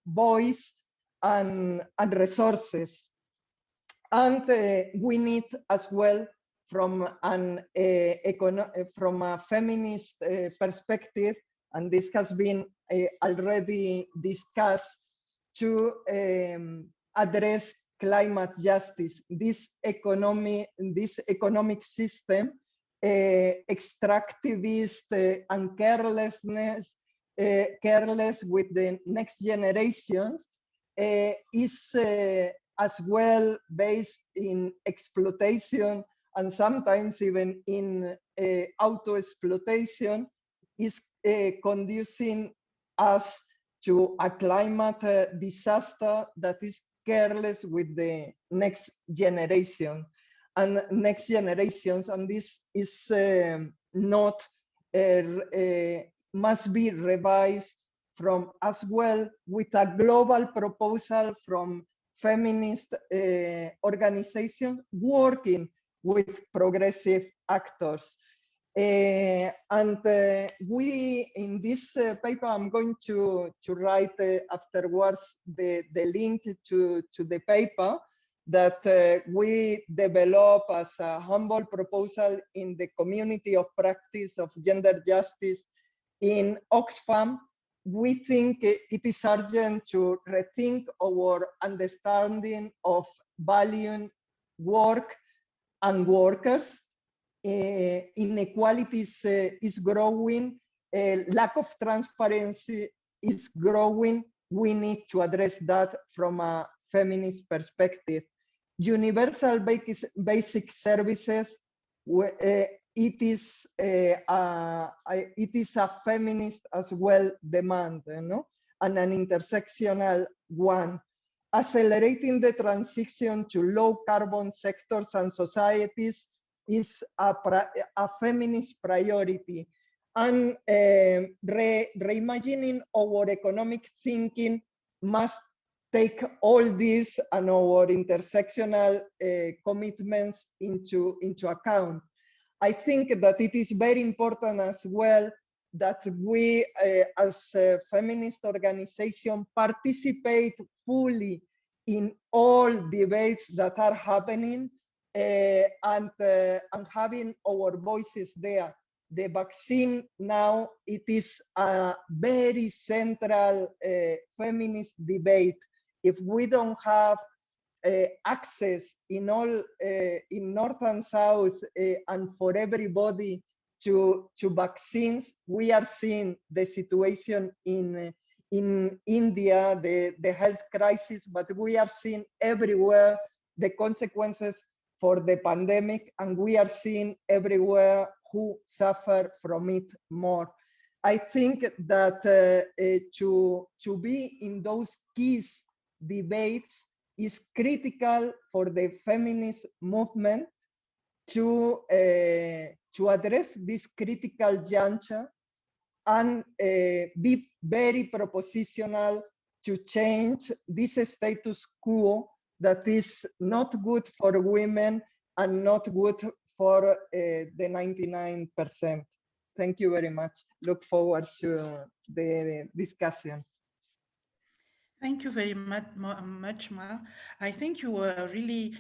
voice and resources. And we need as well, from a feminist perspective, and this has been already discussed, to address climate justice. This economic system, extractivist and careless with the next generations, is as well based in exploitation and sometimes even in auto-exploitation, is conducing us to a climate disaster that is careless with the next generation and next generations, and this is not must be revised from as well with a global proposal from feminist organizations working with progressive actors. And we, in this paper, I'm going to write afterwards the link to the paper that we develop as a humble proposal in the community of practice of gender justice in Oxfam. We think it is urgent to rethink our understanding of valuing work and workers. Inequalities is growing, lack of transparency is growing. We need to address that from a feminist perspective. Universal basic services, it is a feminist as well demand, and an intersectional one. Accelerating the transition to low carbon sectors and societies is a feminist priority. And reimagining our economic thinking must take all these and our intersectional commitments into account. I think that it is very important as well that we, as a feminist organization, participate fully in all debates that are happening and having our voices there. The vaccine now, it is a very central feminist debate. If we don't have access in all in North and South and for everybody to vaccines, we are seeing the situation in India, the health crisis, but we are seeing everywhere the consequences for the pandemic, and we are seeing everywhere who suffer from it more. I think that to be in those key debates is critical for the feminist movement to address this critical juncture and be very propositional to change this status quo that is not good for women and not good for the 99%. Thank you very much. Look forward to the discussion. Thank you very much, Ma. I think you really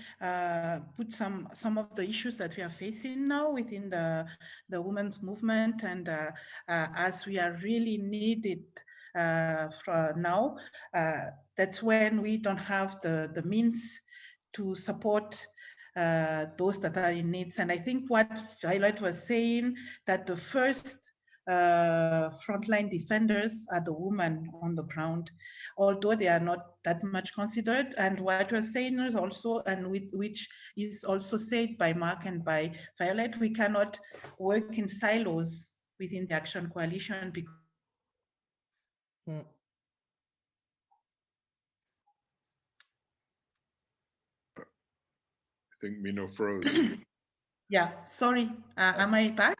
put some of the issues that we are facing now within the women's movement, and as we are really needed for now, that's when we don't have the means to support those that are in needs. And I think what Violet was saying, that the first frontline defenders are the women on the ground, although they are not that much considered. And what we're saying is also, and which is also said by Mark and by Violet, we cannot work in silos within the Action Coalition because I think Mino froze. Yeah, sorry. Am I back?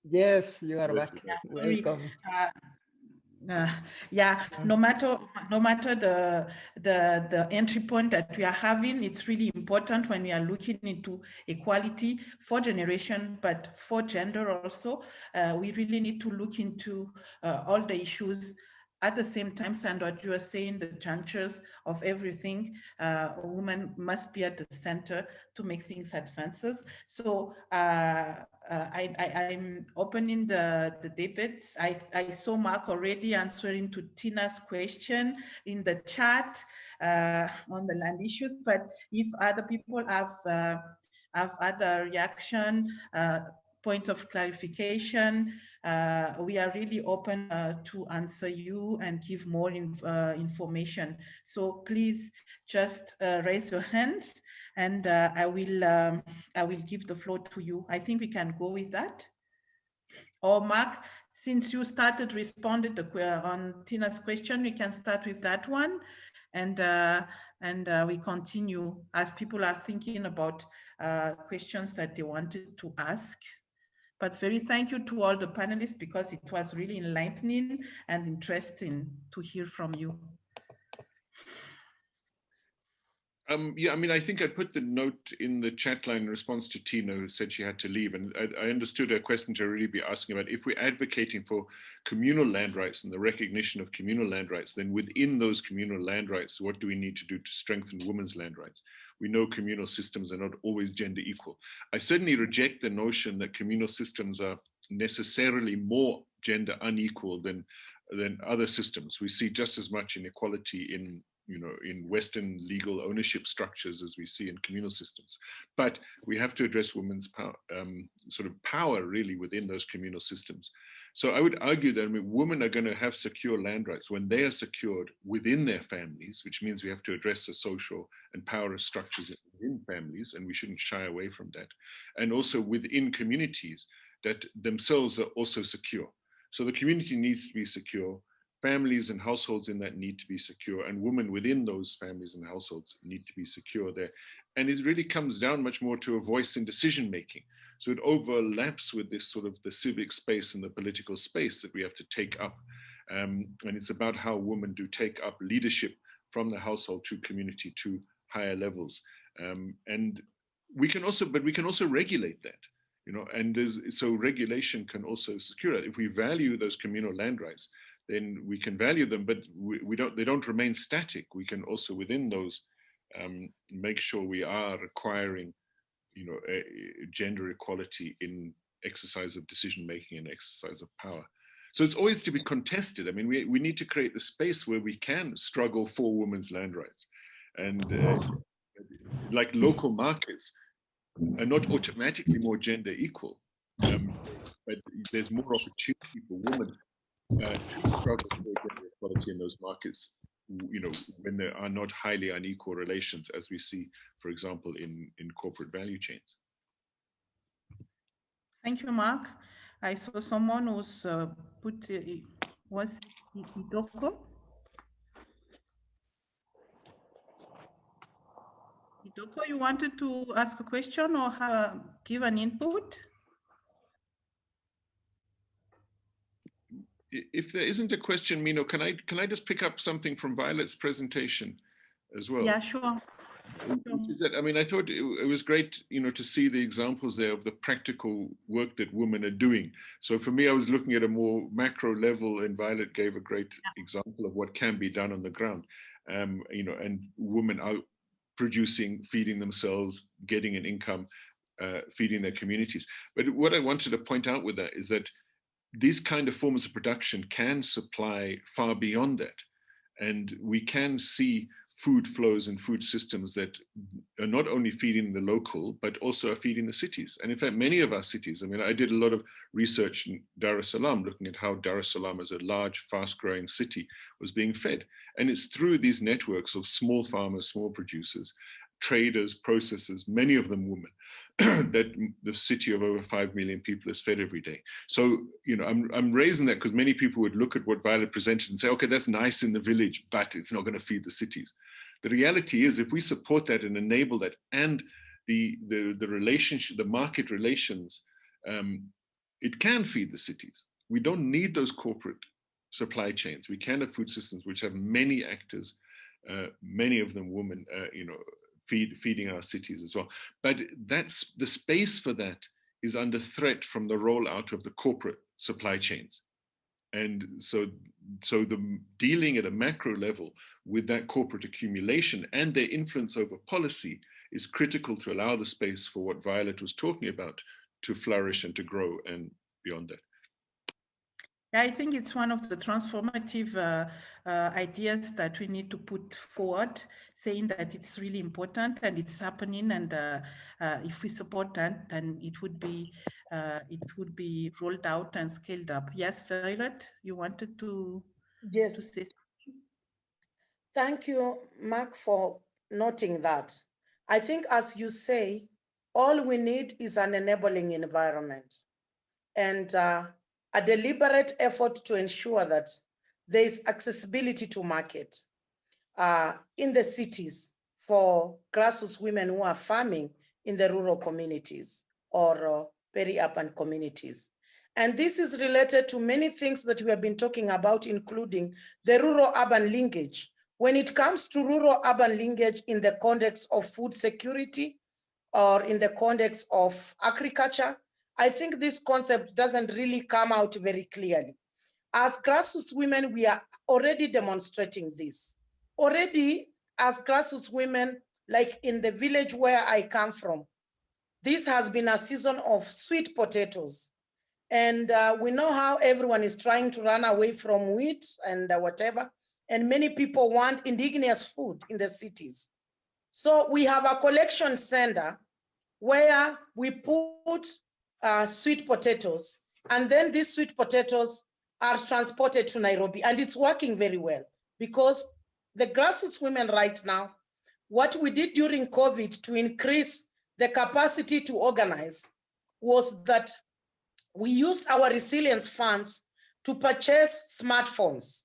Yes, you are Yes, back. Yeah, Welcome. Yeah, no matter the entry point that we are having, it's really important when we are looking into equality for generation, but for gender also. We really need to look into all the issues at the same time. And what you are saying, the junctures of everything, women must be at the center to make things advances. So I'm opening the debate. I saw Mark already answering to Tina's question in the chat on the land issues, but if other people have other reaction, points of clarification, we are really open to answer you and give more information. So please just raise your hands, and I will give the floor to you. I think we can go with that. Or Mark, since you started responded on Tina's question, we can start with that one, and we continue as people are thinking about questions that they wanted to ask. But very thank you to all the panelists, because it was really enlightening and interesting to hear from you. Yeah, I mean, I think I put the note in the chat line in response to Tina, who said she had to leave. And I understood her question to really be asking about, if we're advocating for communal land rights and the recognition of communal land rights, then within those communal land rights, what do we need to do to strengthen women's land rights? We know communal systems are not always gender equal. I certainly reject the notion that communal systems are necessarily more gender unequal than other systems. We see just as much inequality in Western legal ownership structures as we see in communal systems. But we have to address women's power, sort of power really within those communal systems. So I would argue that women are going to have secure land rights when they are secured within their families, which means we have to address the social and power structures within families, and we shouldn't shy away from that. And also within communities that themselves are also secure. So the community needs to be secure. Families and households in that need to be secure, and women within those families and households need to be secure there. And it really comes down much more to a voice in decision making. So it overlaps with this sort of the civic space and the political space that we have to take up. And it's about how women do take up leadership from the household to community to higher levels. And we can also regulate that. And so regulation can also secure that. If we value those communal land rights, then we can value them, but they don't remain static. We can also within those make sure we are requiring, gender equality in exercise of decision making and exercise of power. So it's always to be contested. I mean, we need to create the space where we can struggle for women's land rights, and like local markets are not automatically more gender equal, but there's more opportunity for women to struggle for gender equality in those markets, when there are not highly unequal relations, as we see, for example, in corporate value chains. Thank you, Mark. I saw someone who's was Idoko? Idoko, you wanted to ask a question or give an input? If there isn't a question, Mino, can I just pick up something from Violet's presentation as well? Yeah, sure. Which is that, I mean, I thought it was great, to see the examples there of the practical work that women are doing. So for me, I was looking at a more macro level, and Violet gave a great example of what can be done on the ground. And women are producing, feeding themselves, getting an income, feeding their communities. But what I wanted to point out with that is that these kind of forms of production can supply far beyond that. And we can see food flows and food systems that are not only feeding the local, but also are feeding the cities. And in fact, many of our cities, I mean, I did a lot of research in Dar es Salaam, looking at how Dar es Salaam as a large, fast-growing city was being fed. And it's through these networks of small farmers, small producers, traders, processors, many of them women, that the city of over 5 million people is fed every day. So, I'm raising that because many people would look at what Violet presented and say, okay, that's nice in the village, but it's not going to feed the cities. The reality is, if we support that and enable that, and the relationship, the market relations, it can feed the cities. We don't need those corporate supply chains. We can have food systems which have many actors, many of them women, feeding our cities as well. But that's the space for that is under threat from the rollout of the corporate supply chains. And so the dealing at a macro level with that corporate accumulation and their influence over policy is critical to allow the space for what Violet was talking about to flourish and to grow and beyond that. Yeah, I think it's one of the transformative ideas that we need to put forward, saying that it's really important and it's happening, and if we support that, then it would be rolled out and scaled up. Yes, Violet, you wanted to Yes. to say something? Thank you, Mark, for noting that. I think, as you say, all we need is an enabling environment and a deliberate effort to ensure that there is accessibility to market in the cities for grassroots women who are farming in the rural communities or peri-urban communities. And this is related to many things that we have been talking about, including the rural-urban linkage. When it comes to rural-urban linkage in the context of food security or in the context of agriculture, I think this concept doesn't really come out very clearly. As grassroots women, we are already demonstrating this. Already, as grassroots women, like in the village where I come from, this has been a season of sweet potatoes. And we know how everyone is trying to run away from wheat and whatever. And many people want indigenous food in the cities. So we have a collection center where we put sweet potatoes, and then these sweet potatoes are transported to Nairobi, and it's working very well because the grassroots women right now, what we did during COVID to increase the capacity to organize was that we used our resilience funds to purchase smartphones.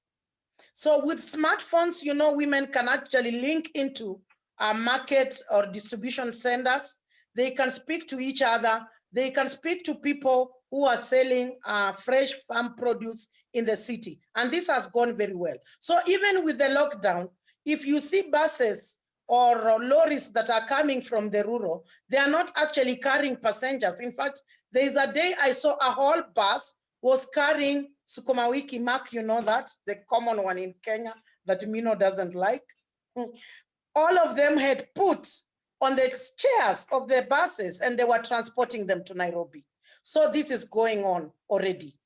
So with smartphones, you know, women can actually link into a market or distribution centers. They can speak to each other. They can speak to people who are selling fresh farm produce in the city. And this has gone very well. So even with the lockdown, if you see buses or lorries that are coming from the rural, they are not actually carrying passengers. In fact, there is a day I saw a whole bus was carrying sukuma wiki, Mark, you know that, the common one in Kenya that Mino doesn't like. All of them had put on the chairs of the buses and they were transporting them to Nairobi. So this is going on already.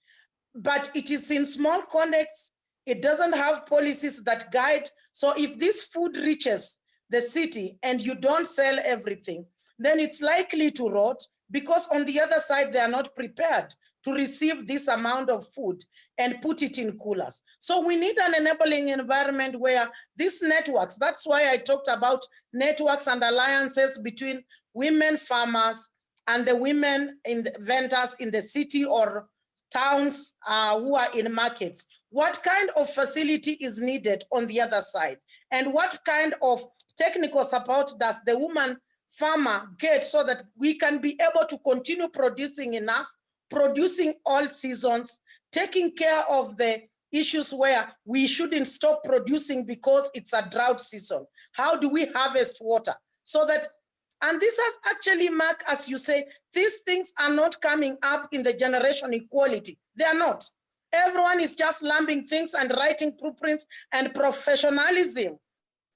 But it is in small contexts. It doesn't have policies that guide. So if this food reaches the city and you don't sell everything, then it's likely to rot because on the other side, they are not prepared to receive this amount of food and put it in coolers. So we need an enabling environment where these networks, that's why I talked about networks and alliances between women farmers and the women in the vendors in the city or towns who are in markets. What kind of facility is needed on the other side? And what kind of technical support does the woman farmer get so that we can be able to continue producing enough, producing all seasons, taking care of the issues where we shouldn't stop producing because it's a drought season? How do we harvest water? So that, and this is actually, Mark, as you say, these things are not coming up in the generation equality. They are not. Everyone is just lumping things and writing blueprints, and professionalism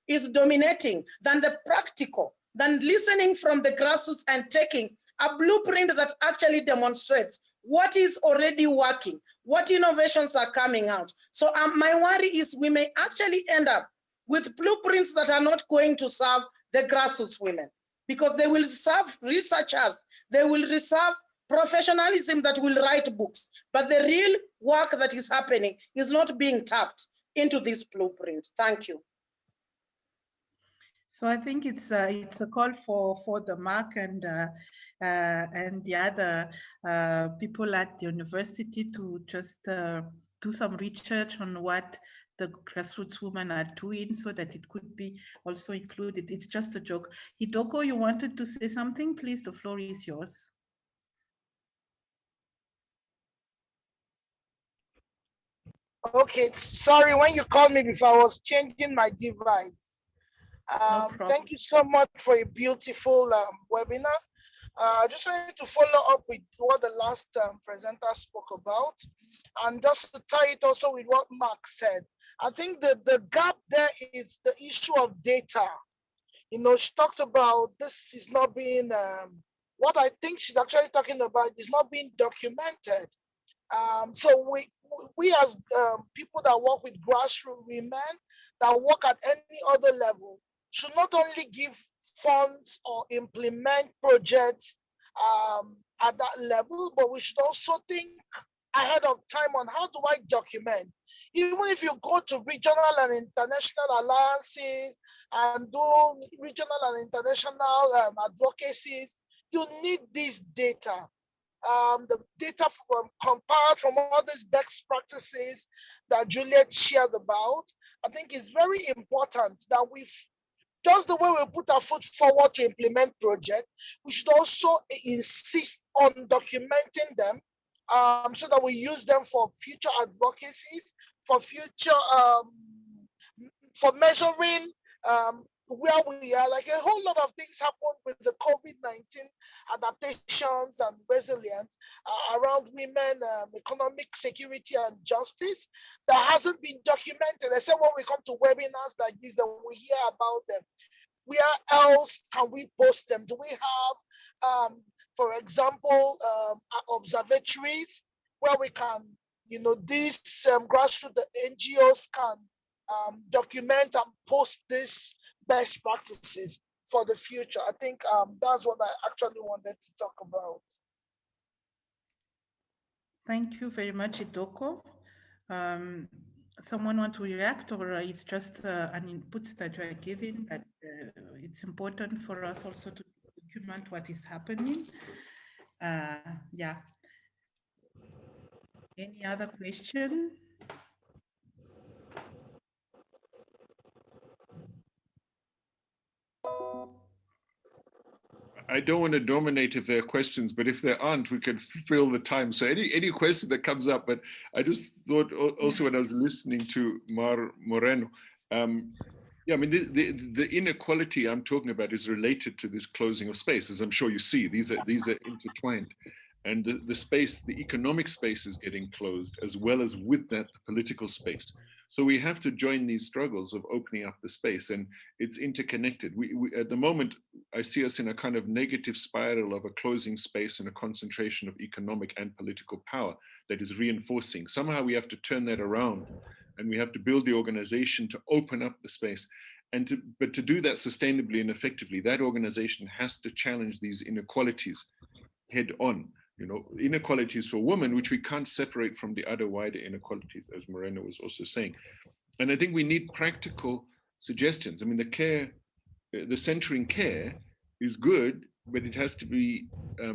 is dominating than the practical, than listening from the grassroots and taking a blueprint that actually demonstrates what is already working, what innovations are coming out. So my worry is we may actually end up with blueprints that are not going to serve the grassroots women, because they will serve researchers, they will serve professionalism that will write books, but the real work that is happening is not being tapped into this blueprint. Thank you. So I think it's a call for the Mark and the other people at the university to just do some research on what the grassroots women are doing so that it could be also included. It's just a joke. Hidoko, you wanted to say something? Please, the floor is yours. Okay, sorry, when you called me before, I was changing my device. No problem. Thank you so much for a beautiful webinar. I just wanted to follow up with what the last presenter spoke about, and just to tie it also with what Mark said. I think that the gap there is the issue of data. You know, she talked about this is not being, what I think she's actually talking about is not being documented. So we as people that work with grassroots women, that work at any other level, should not only give funds or implement projects at that level, but we should also think ahead of time on how do I document. Even if you go to regional and international alliances and do regional and international advocacies, you need this data. The data compiled from all these best practices that Juliet shared about, I think is very important that just the way we put our foot forward to implement projects, we should also insist on documenting them so that we use them for future advocacies, for future, for measuring where we are. Like a whole lot of things happened with the COVID-19 adaptations and resilience around women, economic security and justice that hasn't been documented, except when we come to webinars like this, then we hear about them. Where else can we post them? Do we have, for example, observatories where we can, you know, these grassroots NGOs can document and post these best practices for the future? I think that's what I actually wanted to talk about. Thank you very much, Idoko. Someone want to react, or it's just an input that you are giving, that it's important for us also to document what is happening. Yeah. Any other question? I don't want to dominate if there are questions, but if there aren't, we can fill the time. So any question that comes up, but I just thought also when I was listening to Moreno, yeah, I mean, the inequality I'm talking about is related to this closing of space. As I'm sure you see, these are intertwined. And the space, the economic space is getting closed, as well as with that, the political space. So we have to join these struggles of opening up the space, and it's interconnected. We at the moment, I see us in a kind of negative spiral of a closing space and a concentration of economic and political power that is reinforcing. Somehow we have to turn that around, and we have to build the organization to open up the space. But to do that sustainably and effectively, that organization has to challenge these inequalities head on. You know, inequalities for women, which we can't separate from the other wider inequalities, as Moreno was also saying. And I think we need practical suggestions. I mean, the centering care is good, but it has to be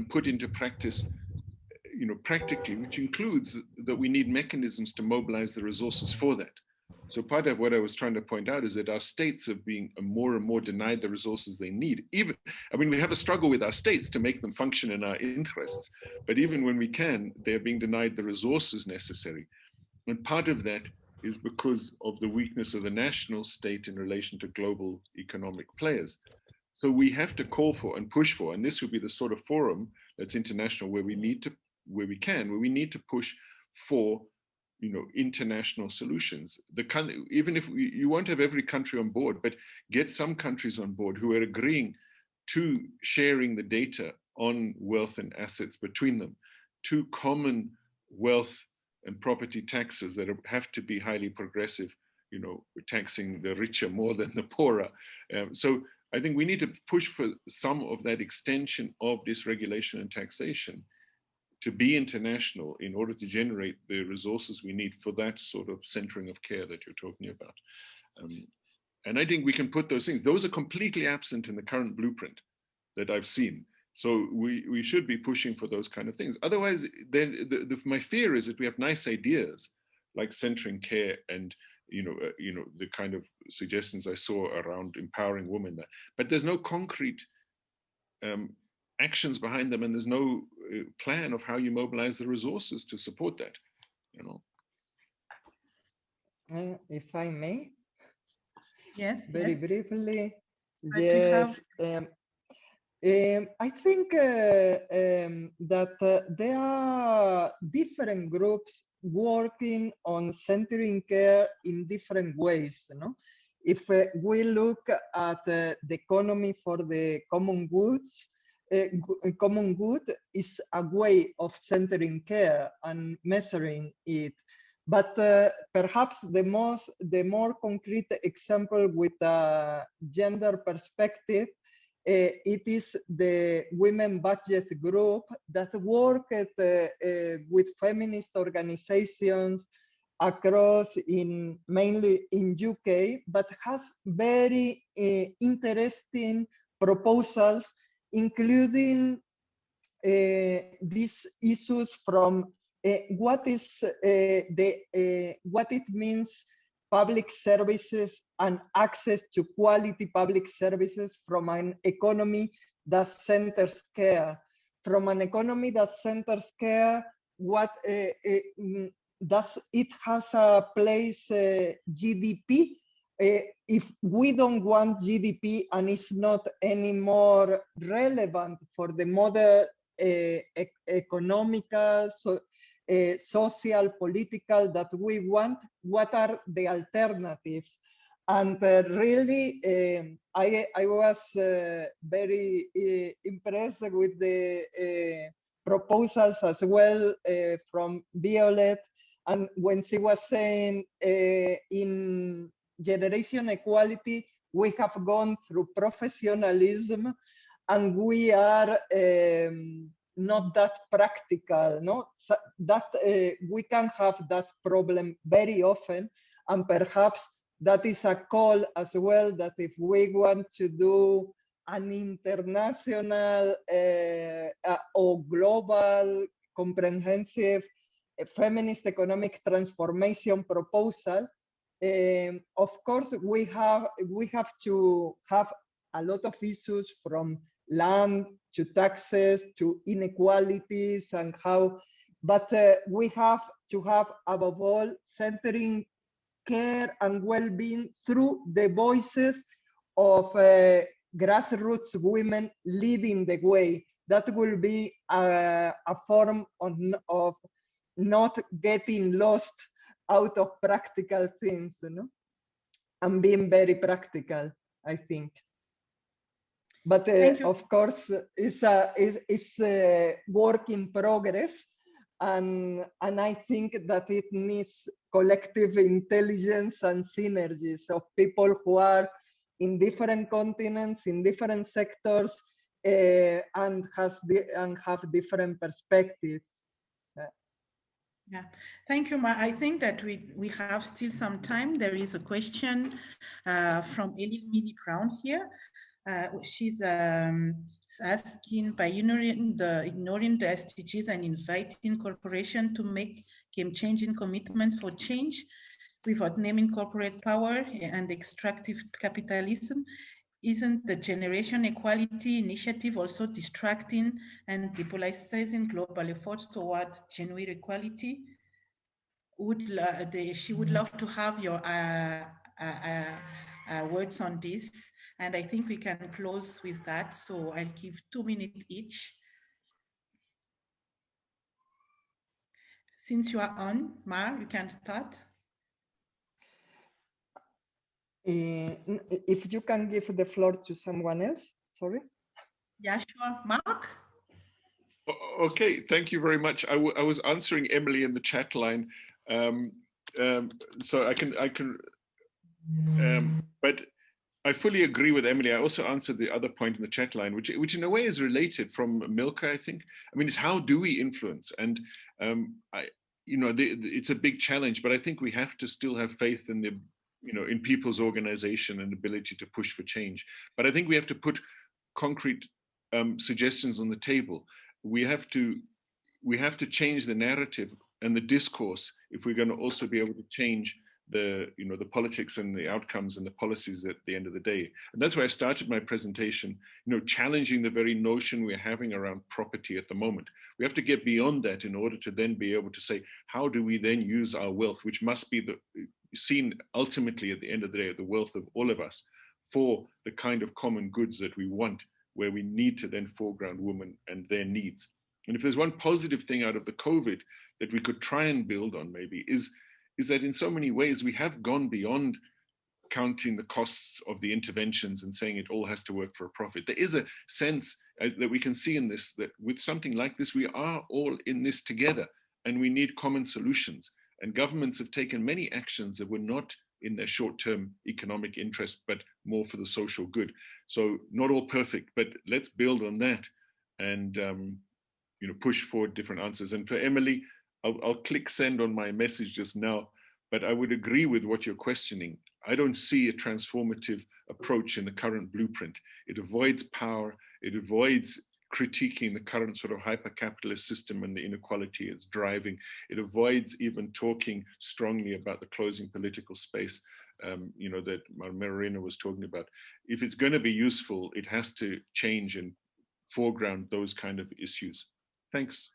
put into practice, you know, practically, which includes that we need mechanisms to mobilize the resources for that. So part of what I was trying to point out is that our states are being more and more denied the resources they need. Even, I mean, we have a struggle with our states to make them function in our interests, but even when we can, they're being denied the resources necessary. And part of that is because of the weakness of the national state in relation to global economic players. So we have to call for and push for, and this would be the sort of forum that's international where we need to, where we need to push for, you know, international solutions. Even if you won't have every country on board, but get some countries on board who are agreeing to sharing the data on wealth and assets between them, to common wealth and property taxes that have to be highly progressive, you know, taxing the richer more than the poorer. So I think we need to push for some of that extension of dysregulation and taxation to be international in order to generate the resources we need for that sort of centering of care that you're talking about. And I think we can put those things, those are completely absent in the current blueprint that I've seen. So we should be pushing for those kind of things. Otherwise, then my fear is that we have nice ideas like centering care and you know the kind of suggestions I saw around empowering women, but there's no concrete actions behind them, and there's no plan of how you mobilize the resources to support that, you know. If I may, Yes, very yes. briefly, But we have, yes. I think that there are different groups working on centering care in different ways. No? If we look at the economy for the common goods, common good is a way of centering care and measuring it. But perhaps the more concrete example with a gender perspective, it is the women budget group that worked with feminist organizations across mainly in UK, but has very interesting proposals, including these issues from what it means public services and access to quality public services from an economy that centers care. From an economy that centers care, what does it has a place GDP? If we don't want GDP and it's not anymore relevant for the model economical, social, political that we want, what are the alternatives? And really, I was very impressed with the proposals as well from Violet. And when she was saying in generation equality, we have gone through professionalism and we are not that practical, no? So that we can have that problem very often, and perhaps that is a call as well, that if we want to do an international or global comprehensive feminist economic transformation proposal, of course we have to have a lot of issues, from land to taxes to inequalities and how, but we have to have above all centering care and well-being through the voices of grassroots women leading the way. That will be a form of not getting lost out of practical things, you know, and being very practical, I think. But of course, it's a work in progress, and I think that it needs collective intelligence and synergies of people who are in different continents, in different sectors, and have different perspectives. Yeah, thank you, Ma. I think that we have still some time. There is a question from Ellie Brown here. She's asking, by ignoring the SDGs and inviting corporations to make game-changing commitments for change without naming corporate power and extractive capitalism, isn't the generation equality initiative also distracting and depolarizing global efforts toward genuine equality? She would love to have your words on this, and I think we can close with that. So I'll give 2 minutes each. Since you are on, Mar, you can start. If you can give the floor to someone else, sorry. Yeah, sure. Mark? Okay, thank you very much. I was answering Emily in the chat line, so I can, but I fully agree with Emily. I also answered the other point in the chat line, which in a way is related from Milka, I think. I mean, it's how do we influence? And it's a big challenge, but I think we have to still have faith in in people's organization and ability to push for change. But I think we have to put concrete suggestions on the table. We have to change the narrative and the discourse if we're going to also be able to change the politics and the outcomes and the policies at the end of the day. And that's why I started my presentation, challenging the very notion we're having around property at the moment. We have to get beyond that in order to then be able to say, how do we then use our wealth, which must be seen ultimately at the end of the day the wealth of all of us for the kind of common goods that we want, where we need to then foreground women and their needs. And if there's one positive thing out of the COVID that we could try and build on maybe is that in so many ways we have gone beyond counting the costs of the interventions and saying it all has to work for a profit. There is a sense that we can see in this, that with something like this, we are all in this together and we need common solutions. And governments have taken many actions that were not in their short-term economic interest, but more for the social good. So not all perfect, but let's build on that and push forward different answers. And for Emily, I'll click send on my message just now, but I would agree with what you're questioning. I don't see a transformative approach in the current blueprint. It avoids power, it avoids critiquing the current sort of hyper-capitalist system and the inequality it's driving. It avoids even talking strongly about the closing political space, that Marina was talking about. If it's going to be useful, it has to change and foreground those kind of issues. Thanks.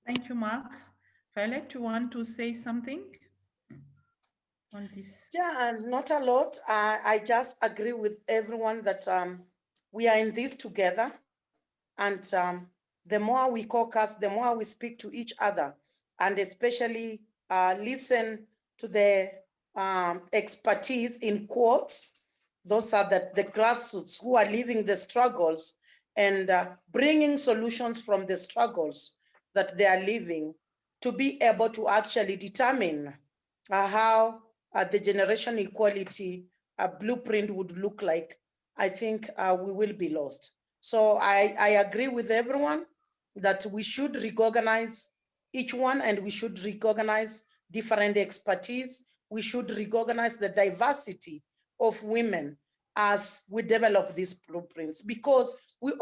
Thank you, Mark. Violet, you want to say something on this? Yeah, not a lot. I just agree with everyone that we are in this together. And the more we caucus, the more we speak to each other, and especially listen to the expertise in quotes. Those are the grassroots who are living the struggles and bringing solutions from the struggles that they are living to be able to actually determine how the generation equality blueprint would look like. I think we will be lost. So I agree with everyone that we should recognize each one, and we should recognize different expertise. We should recognize the diversity of women as we develop these blueprints, because we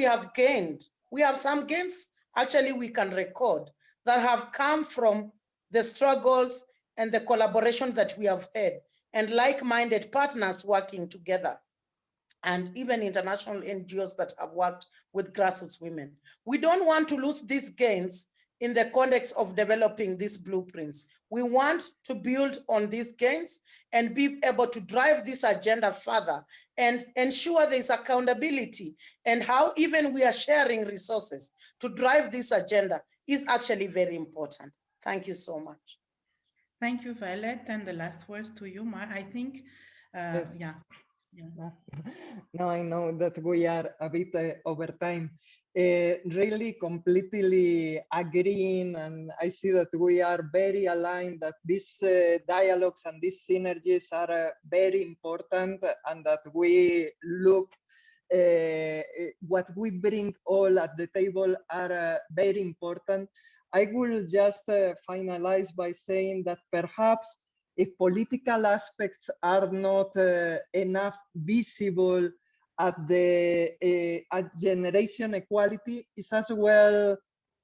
have gained. We have some gains actually we can record that have come from the struggles and the collaboration that we have had, and like-minded partners working together, and even international NGOs that have worked with grassroots women. We don't want to lose these gains in the context of developing these blueprints. We want to build on these gains and be able to drive this agenda further and ensure there's accountability, and how even we are sharing resources to drive this agenda is actually very important. Thank you so much. Thank you, Violet. And the last words to you, Mark. I think, Yes. yeah. Now I know that we are a bit over time. Really completely agreeing, and I see that we are very aligned that these dialogues and these synergies are very important, and that we look what we bring all at the table are very important. I will just finalize by saying that perhaps if political aspects are not enough visible at the at generation equality, is as well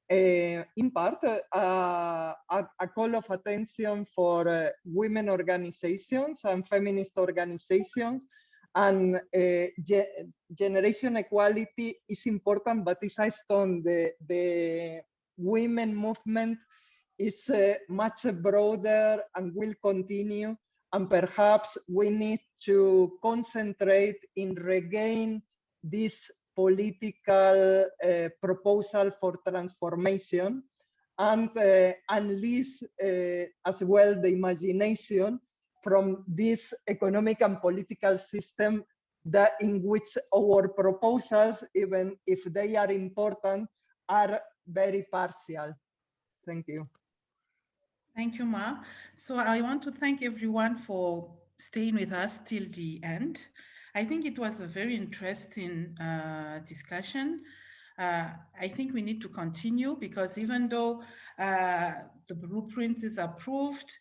in part a call of attention for women organizations and feminist organizations. And generation equality is important, but as I said, the women movement is much broader and will continue. And perhaps we need to concentrate in regain this political proposal for transformation, and unleash as well the imagination from this economic and political system that in which our proposals, even if they are important, are very partial. Thank you. Thank you, Ma. So I want to thank everyone for staying with us till the end. I think it was a very interesting discussion. I think we need to continue, because even though the blueprint is approved,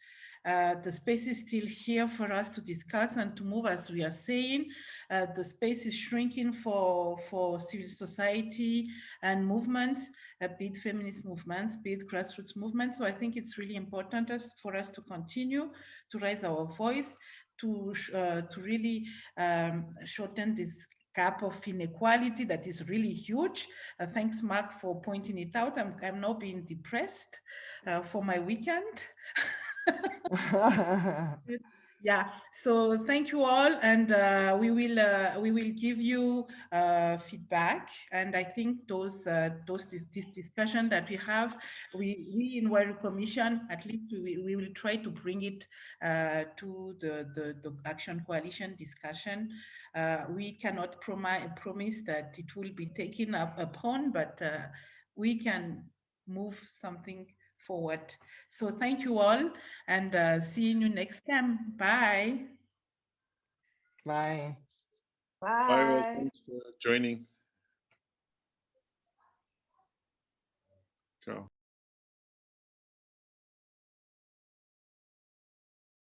the space is still here for us to discuss and to move, as we are saying. The space is shrinking for civil society and movements, be it feminist movements, be it grassroots movements. So I think it's really important for us to continue to raise our voice, to really shorten this gap of inequality that is really huge. Thanks, Mark, for pointing it out. I'm now being depressed for my weekend. Yeah, so thank you all, and we will give you feedback. And I think this discussion that we have, we in Huairou Commission, at least we will try to bring it to the Action Coalition discussion. We cannot promise that it will be taken up upon, but we can move something forward. So thank you all, and see you next time. Bye. Bye. Bye, all. Bye. Thanks for joining. Ciao.